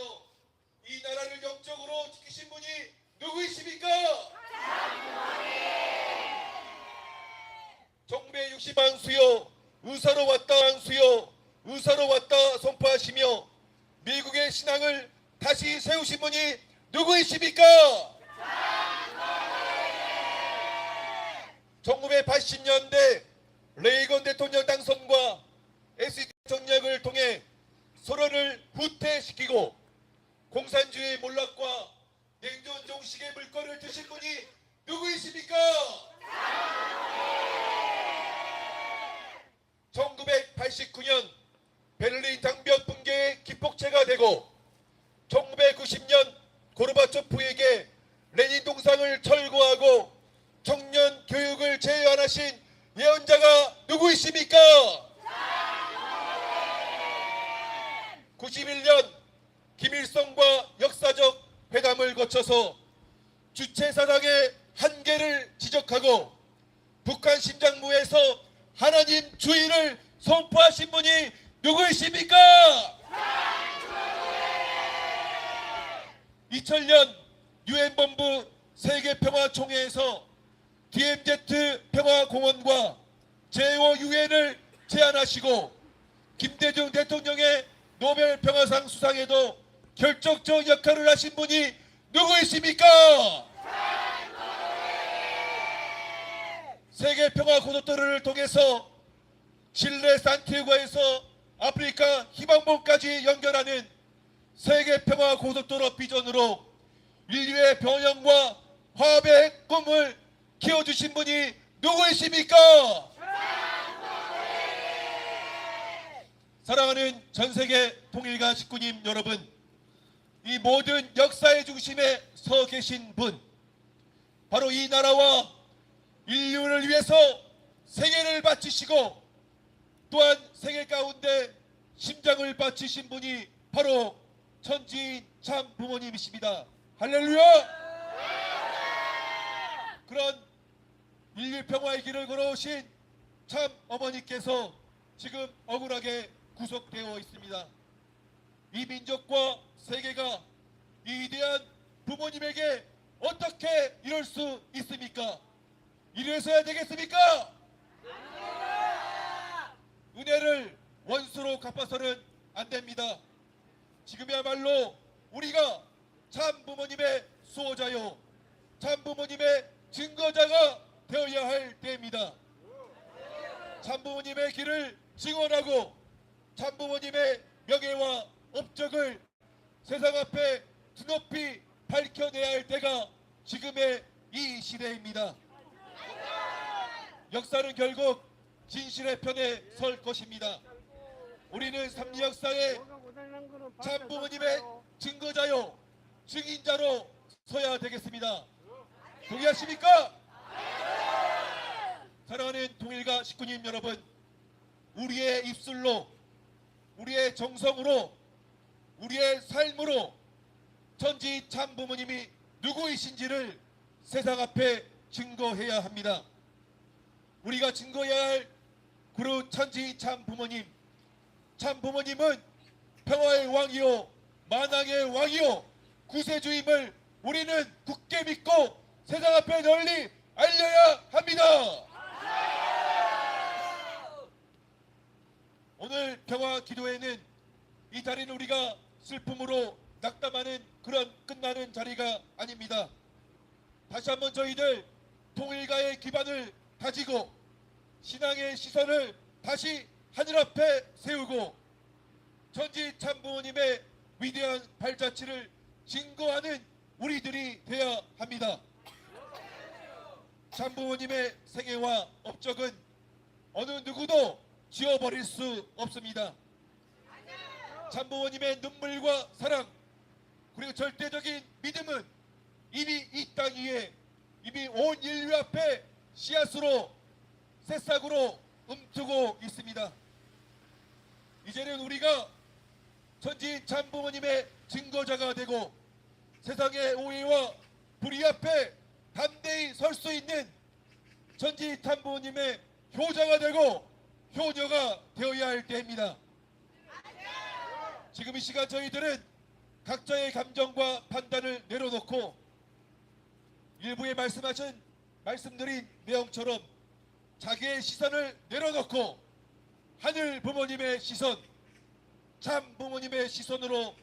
이 나라를 영적으로 지키신 분이 누구이십니까? 1960만 수요 의사로 왔다 수요 의사로 왔다 선포하시며 미국의 신앙을 다시 세우신 분이 누구이십니까? 1980년대 레이건 대통령 당선과 SD 정략을 통해 서로를 후퇴시키고 공산주의 몰락과 냉전 종식의 물꼬를 드신 분이 누구이십니까? 1989년 베를린 장벽 붕괴의 기폭제가 되고 1990년 고르바초프에게 레닌 동상을 철거하고 청년 교육을 제안하신 예언자가 누구이십니까? 91년 김일성과 역사적 회담을 거쳐서 주체사상의 한계를 지적하고 북한 심장부에서 하나님 주의를 선포하신 분이 누구이십니까? 2000년 유엔본부 세계평화총회에서 DMZ 평화공원과 제5유엔을 제안하시고 김대중 대통령의 노벨 평화상 수상에도 결정적 역할을 하신 분이 누구이십니까? 세계평화고속도로를 통해서 칠레 산티아고에서 아프리카 희망봉까지 연결하는 세계평화고속도로 비전으로 인류의 번영과 화합의 꿈을 키워주신 분이 누구이십니까? 사랑하는 전세계 통일가 식구님 여러분, 이 모든 역사의 중심에 서 계신 분, 바로 이 나라와 인류를 위해서 생애를 바치시고 또한 생애 가운데 심장을 바치신 분이 바로 천지인 참 부모님이십니다. 할렐루야! 그런 인류 평화의 길을 걸어오신 참 어머니께서 지금 억울하게 구속되어 있습니다. 이 민족과 세계가 이 위대한 부모님에게 어떻게 이럴 수 있습니까? 이래서야 되겠습니까? 은혜를 원수로 갚아서는 안 됩니다. 지금이야말로 우리가 참 부모님의 수호자요, 참 부모님의 증거자가 되어야 할 때입니다. 참 부모님의 길을 증언하고 참 부모님의 명예와 업적을 세상 앞에 드높이 밝혀내야 할 때가 지금의 이 시대입니다. 역사는 결국 진실의 편에 설 것입니다. 우리는 삼리 역사에 참 부모님의 증거자요, 증인자로 서야 되겠습니다. 동의하십니까? 사랑하는 통일가 식구님 여러분, 우리의 입술로, 우리의 정성으로, 우리의 삶으로 천지 참 부모님이 누구이신지를 세상 앞에 증거해야 합니다. 우리가 증거해야 할 그런 천지 참 부모님, 참 부모님은 평화의 왕이요, 만왕의 왕이요, 구세주임을 우리는 굳게 믿고 세상 앞에 널리 알려야 합니다. 오늘 평화 기도회는 이 자리는 우리가 슬픔으로 낙담하는 그런 끝나는 자리가 아닙니다. 다시 한번 저희들 통일가의 기반을 다지고 신앙의 시선을 다시 하늘 앞에 세우고 천지 참부모님의 위대한 발자취를 증거하는 우리들이 되어야 합니다. 참부모님의 생애와 업적은 어느 누구도 지워버릴 수 없습니다. 참부모님의 눈물과 사랑 그리고 절대적인 믿음은 이미 이 땅 위에 이미 온 인류 앞에 씨앗으로 새싹으로 움트고 있습니다. 이제는 우리가 천지인 참부모님의 증거자가 되고 세상의 오해와 불의 앞에 담대히 설 수 있는 천지인 참부모님의 효자가 되고 효녀가 되어야 할 때입니다. 지금 이 시간 저희들은 각자의 감정과 판단을 내려놓고 일부에 말씀드린 내용처럼 자기의 시선을 내려놓고 하늘 부모님의 시선, 참 부모님의 시선으로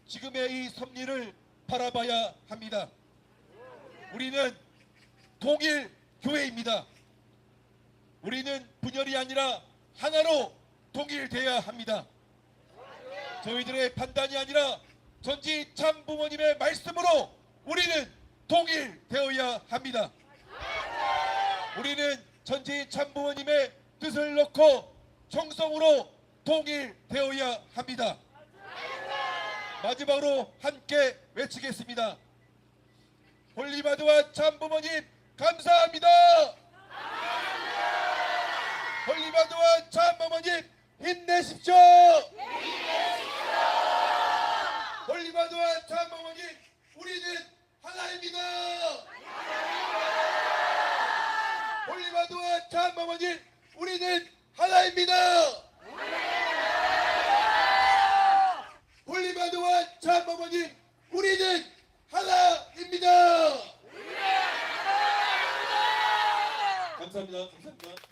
지금의 이 섭리를 바라봐야 합니다. 우리는 통일 교회입니다. 우리는 분열이 아니라 하나로 통일돼야 합니다. 저희들의 판단이 아니라 전지 참 부모님의 말씀으로 우리는 통일되어야 합니다. 우리는 전지 참 부모님의 뜻을 넣고 정성으로 통일되어야 합니다. 마지막으로 함께 외치겠습니다. 홀리마드와 참 부모님 감사합니다. 홀리마드와 참 부모님 힘내십시오. 홀리마드와 참 부모님 우리는 하나입니다. 홀리마드와 참 부모님 우리는 하나입니다. 홀리마드와 참 부모님 우리는 하나입니다. 감사합니다. 감사합니다.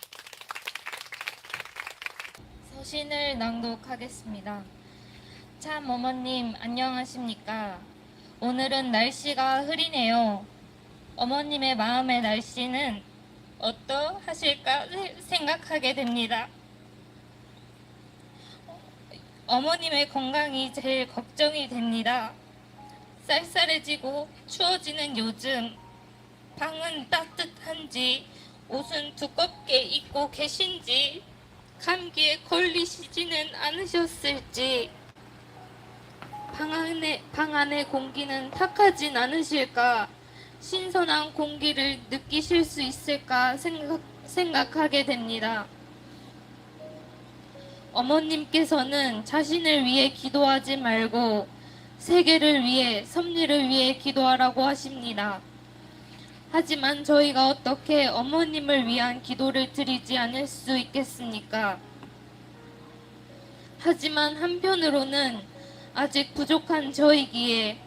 서신을 낭독하겠습니다. 참 어머님 안녕하십니까? 오늘은 날씨가 흐리네요. 어머님의 마음의 날씨는 어떠하실까 생각하게 됩니다. 어머님의 건강이 제일 걱정이 됩니다. 쌀쌀해지고 추워지는 요즘 방은 따뜻한지 옷은 두껍게 입고 계신지 감기에 걸리시지는 않으셨을지, 방 안의 공기는 탁하진 않으실까, 신선한 공기를 느끼실 수 있을까 생각하게 됩니다. 어머님께서는 자신을 위해 기도하지 말고 세계를 위해, 섭리를 위해 기도하라고 하십니다. 하지만 저희가 어떻게 어머님을 위한 기도를 드리지 않을 수 있겠습니까? 하지만 한편으로는 아직 부족한 저이기에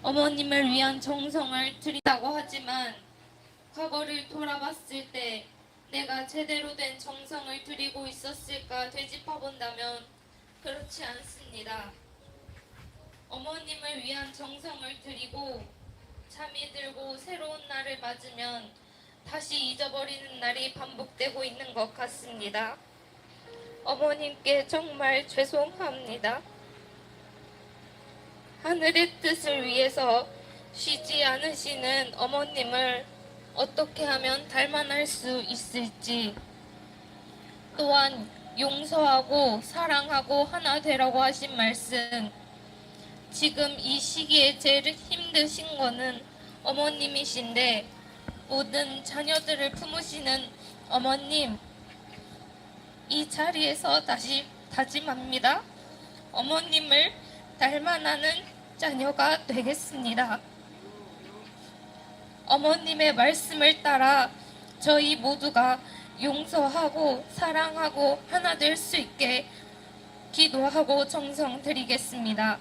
어머님을 위한 정성을 드린다고 하지만, 과거를 돌아봤을 때 내가 제대로 된 정성을 들이고 있었을까 되짚어본다면 그렇지 않습니다. 어머님을 위한 정성을 들이고 잠이 들고 새로운 날을 맞으면 다시 잊어버리는 날이 반복되고 있는 것 같습니다. 어머님께 정말 죄송합니다. 하늘의 뜻을 위해서 쉬지 않으시는 어머님을 어떻게 하면 닮아날 수 있을지, 또한 용서하고 사랑하고 하나 되라고 하신 말씀, 지금 이 시기에 제일 힘드신 거는 어머님이신데, 모든 자녀들을 품으시는 어머님, 이 자리에서 다시 다짐합니다. 어머님을 닮아나는 자녀가 되겠습니다. 어머님의 말씀을 따라 저희 모두가 용서하고 사랑하고 하나 될 수 있게 기도하고 정성 드리겠습니다.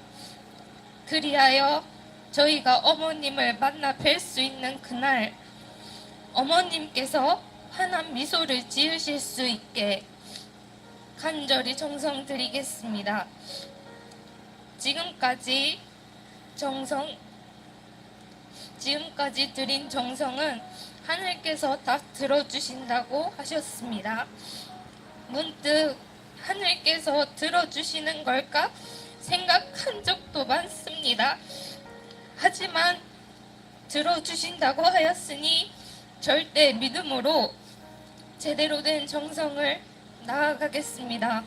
그리하여 저희가 어머님을 만나 뵐 수 있는 그날, 어머님께서 환한 미소를 지으실 수 있게 간절히 정성 드리겠습니다. 지금까지 드린 정성은 하늘께서 다 들어주신다고 하셨습니다. 문득 하늘께서 들어주시는 걸까 생각한 적도 많습니다. 하지만 들어주신다고 하였으니 절대 믿음으로 제대로 된 정성을 나아가겠습니다.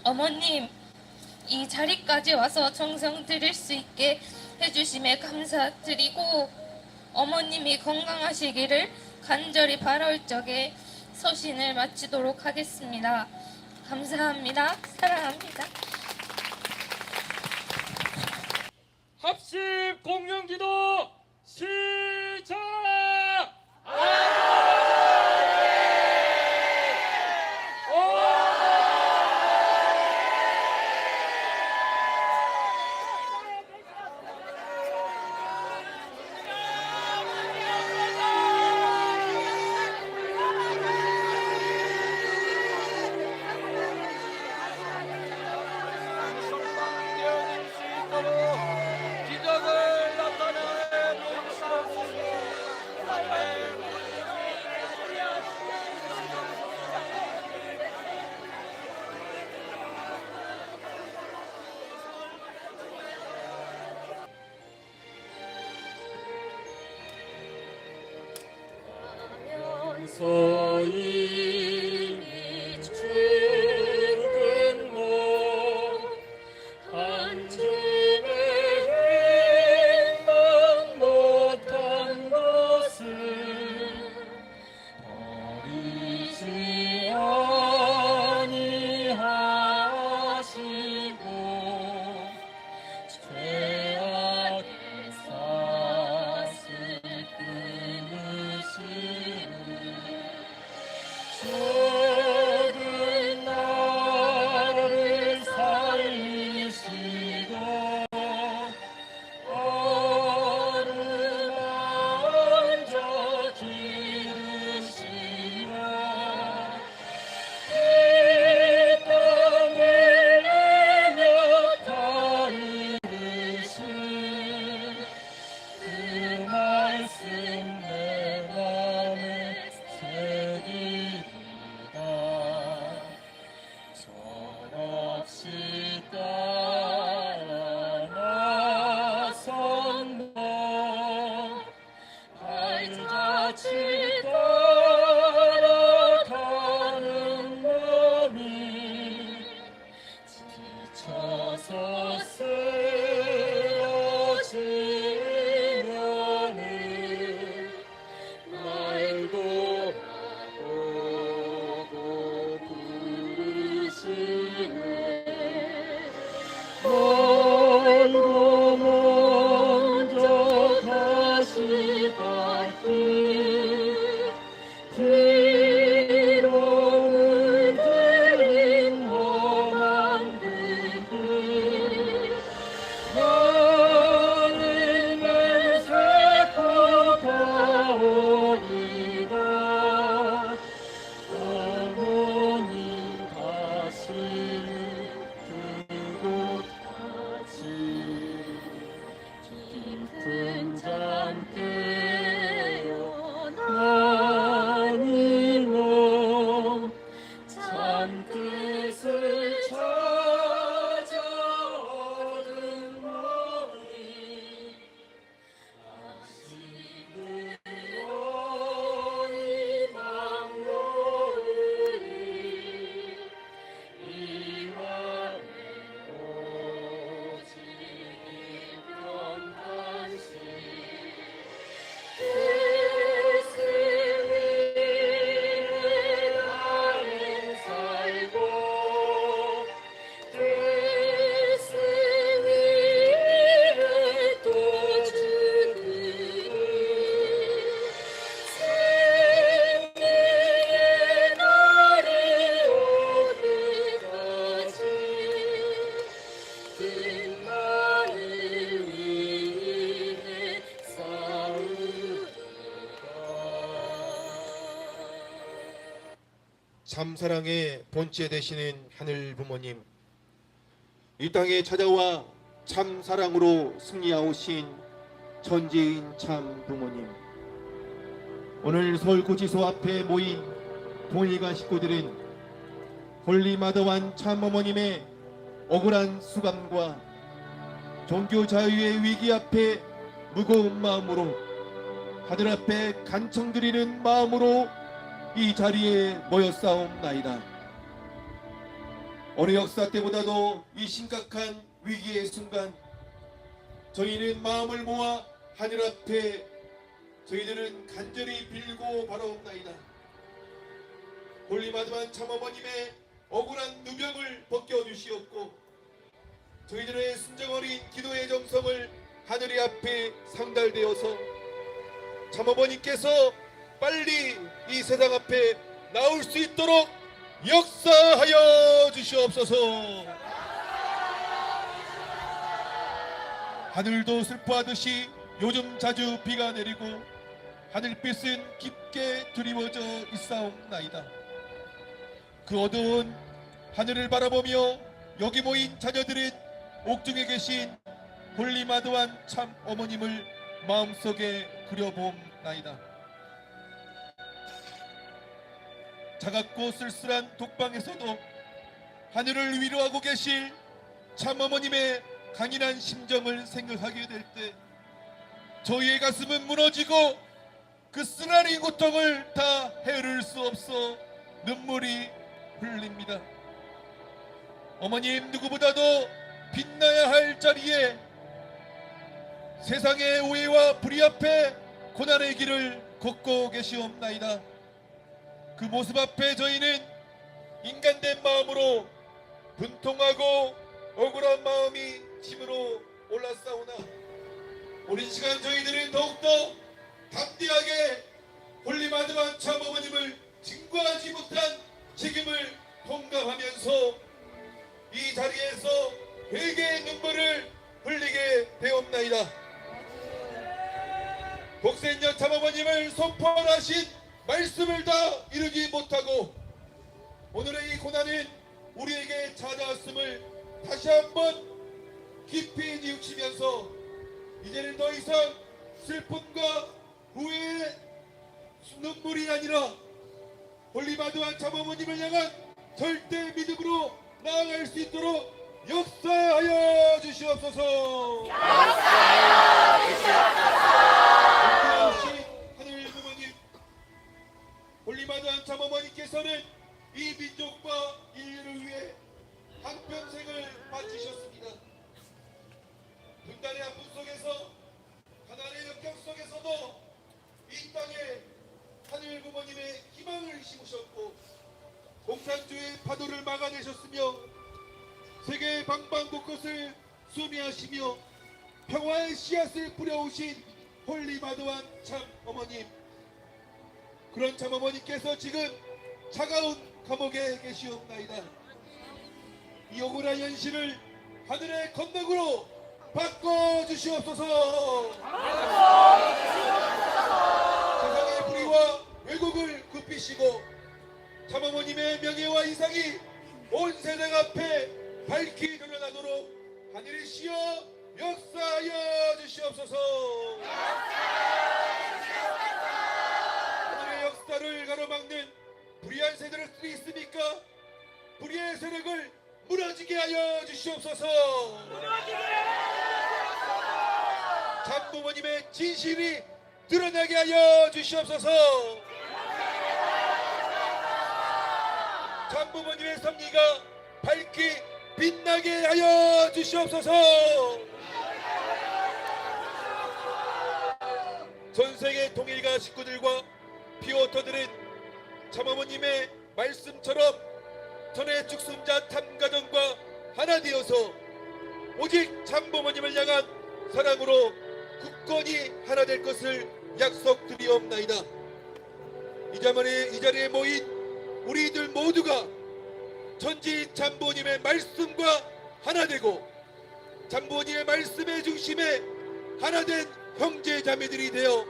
어머님, 이 자리까지 와서 정성 드릴 수 있게 해주심에 감사드리고, 어머님이 건강하시기를 간절히 바랄 적에 서신을 마치도록 하겠습니다. 감사합니다. 사랑합니다. 합심 공명기도 시작! 기적을 나타내 하면서 이미 주된 몸 한쯤에 행방 못한 것을 버리지 아니하시고 죄악의 삭을 끊으시고 참사랑의 본체 되시는 하늘 부모님, 이 땅에 찾아와 참사랑으로 승리하오신 천지인 참 부모님, 오늘 서울구치소 앞에 모인 동일가 식구들은 홀리마더완 참어머님의 억울한 수감과 종교 자유의 위기 앞에 무거운 마음으로 하늘 앞에 간청드리는 마음으로 이 자리에 모였사옵나이다. 어느 역사 때보다도 이 심각한 위기의 순간 저희는 마음을 모아 하늘 앞에 저희들은 간절히 빌고 바라옵나이다. 홀리마드만 참어머님의 억울한 누명을 벗겨주시옵고 저희들의 순정어린 기도의 정성을 하늘 앞에 상달되어서 참어머님께서 빨리 이 세상 앞에 나올 수 있도록 역사하여 주시옵소서. 하늘도 슬퍼하듯이 요즘 자주 비가 내리고 하늘빛은 깊게 드리워져 있사옵나이다. 그 어두운 하늘을 바라보며 여기 모인 자녀들은 옥중에 계신 홀리마드완 참 어머님을 마음속에 그려보옵나이다. 차갑고 쓸쓸한 독방에서도 하늘을 위로하고 계실 참 어머님의 강인한 심정을 생각하게 될 때 저희의 가슴은 무너지고 그 쓰라린 고통을 다 헤아릴 수 없어 눈물이 흘립니다. 어머님 누구보다도 빛나야 할 자리에 세상의 오해와 불의 앞에 고난의 길을 걷고 계시옵나이다. 그 모습 앞에 저희는 인간된 마음으로 분통하고 억울한 마음이 심으로 올라싸우나 오랜 시간 저희들은 더욱더 담대하게 홀리마드완 참 어머님을 증거하지 못한 책임을 통감하면서 이 자리에서 회개의 눈물을 흘리게 되옵나이다. 복생년 참어머님을 선포하신 말씀을 다 이루지 못하고 오늘의 이 고난은 우리에게 찾아왔음을 다시 한번 깊이 뉘우치면서 이제는 더 이상 슬픔과 후회의 눈물이 아니라 홀리마드완 참어머님을 향한 절대 믿음으로 나아갈 수 있도록 역사하여 주시옵소서. 역사하여 주시옵소서. 하늘 부모님, 홀리마드완 참어머니께서는 이 민족과 인류를 위해 한평생을 바치셨습니다. 분단의 아픔 속에서 가난의 역경 속에서도 이 땅에 하늘 부모님의 희망을 심으셨고 공산주의 파도를 막아내셨으며 세계 방방 곳곳을 수미하시며 평화의 씨앗을 뿌려오신 홀리마드완 참 어머님, 그런 참 어머니께서 지금 차가운 감옥에 계시옵나이다. 이 억울한 현실을 하늘의 건너으로 바꿔주시옵소서. 세상의 불의와 왜곡을 굽히시고 참 어머님의 명예와 이상이 온 세상 앞에 밝히 드러나도록 하늘이 시여 역사하여 주시옵소서. 하늘의 역사를 가로막는 불의한 세력들이 있습니까? 불의의 세력을 무너지게 하여 주시옵소서. 참 부모님의 진실이 드러나게 하여 주시옵소서. 참 부모님의 섭리가 밝히 빛나게 하여 주시옵소서. 전세계 통일가 식구들과 피오터들은 참어머님의 말씀처럼 전의 죽순자 탐가정과 하나 되어서 오직 참부모님을 향한 사랑으로 굳건히 하나 될 것을 약속드리옵나이다. 이 자리에 모인 우리들 모두가 천지인 참부모님의 말씀과 하나 되고 참부모님의 말씀의 중심에 하나 된 형제 자매들이 되어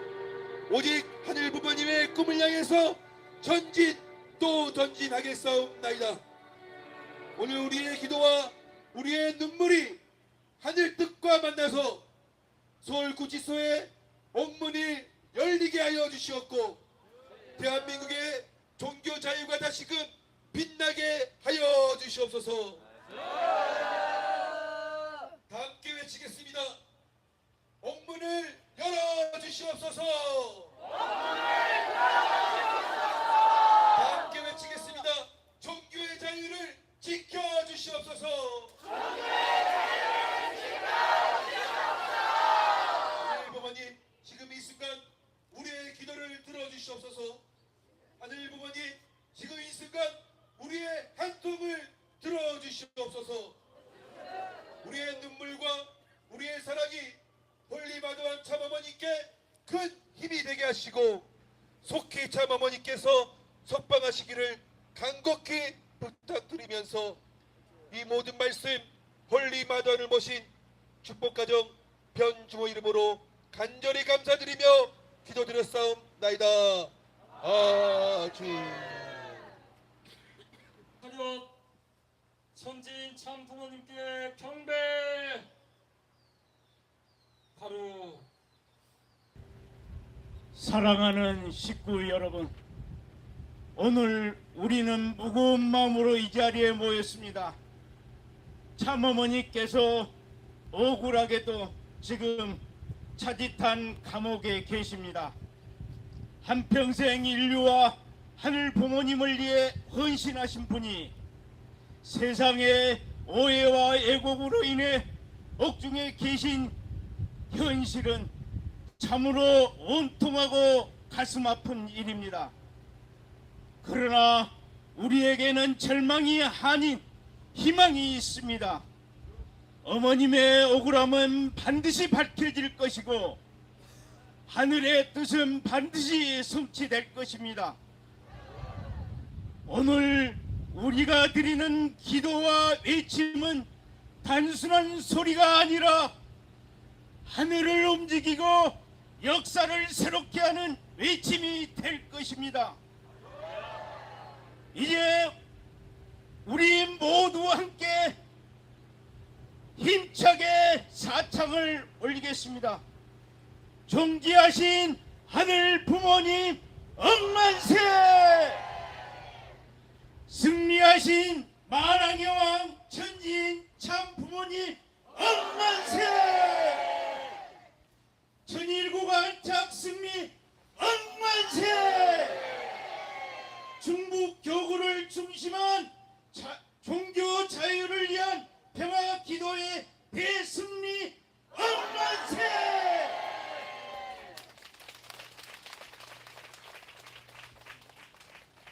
오직 하늘 부모님의 꿈을 향해서 전진 또 던진하겠사옵나이다. 오늘 우리의 기도와 우리의 눈물이 하늘 뜻과 만나서 서울구치소의 옥문이 열리게 하여 주시옵고 대한민국의 종교 자유가 다시금 빛나게 하여 주시옵소서. 다 함께 외치겠습니다. 옥문을 열어 주시옵소서. 다 함께 외치겠습니다. 종교의 자유를 지켜 주시옵소서. 하늘 부모님, 지금 이 순간 우리의 기도를 들어주시옵소서. 하늘 부모님, 지금 이 순간 우리의 한통을 들어주시옵소서. 우리의 눈물과 우리의 사랑이 홀리마도한 참어머니께 큰 힘이 되게 하시고 속히 참어머니께서 석방하시기를 간곡히 부탁드리면서 이 모든 말씀 홀리마도한을 모신 축복가정 변주모 이름으로 간절히 감사드리며 기도드렸사옵나이다. 아주 하리옷 선진 참 부모님께 경배. 바로 사랑하는 식구 여러분, 오늘 우리는 무거운 마음으로 이 자리에 모였습니다. 참어머니께서 억울하게도 지금 차디탄 감옥에 계십니다. 한평생 인류와 하늘 부모님을 위해 헌신하신 분이 세상의 오해와 애곡으로 인해 옥중에 계신 현실은 참으로 온통하고 가슴 아픈 일입니다. 그러나 우리에게는 절망이 아닌 희망이 있습니다. 어머님의 억울함은 반드시 밝혀질 것이고 하늘의 뜻은 반드시 성취될 것입니다. 오늘 우리가 드리는 기도와 외침은 단순한 소리가 아니라 하늘을 움직이고 역사를 새롭게 하는 외침이 될 것입니다. 이제 우리 모두 함께 힘차게 사창을 올리겠습니다. 존귀하신 하늘 부모님 억만세! 승리하신 만왕의 왕 천지인 참 부모님 억만세!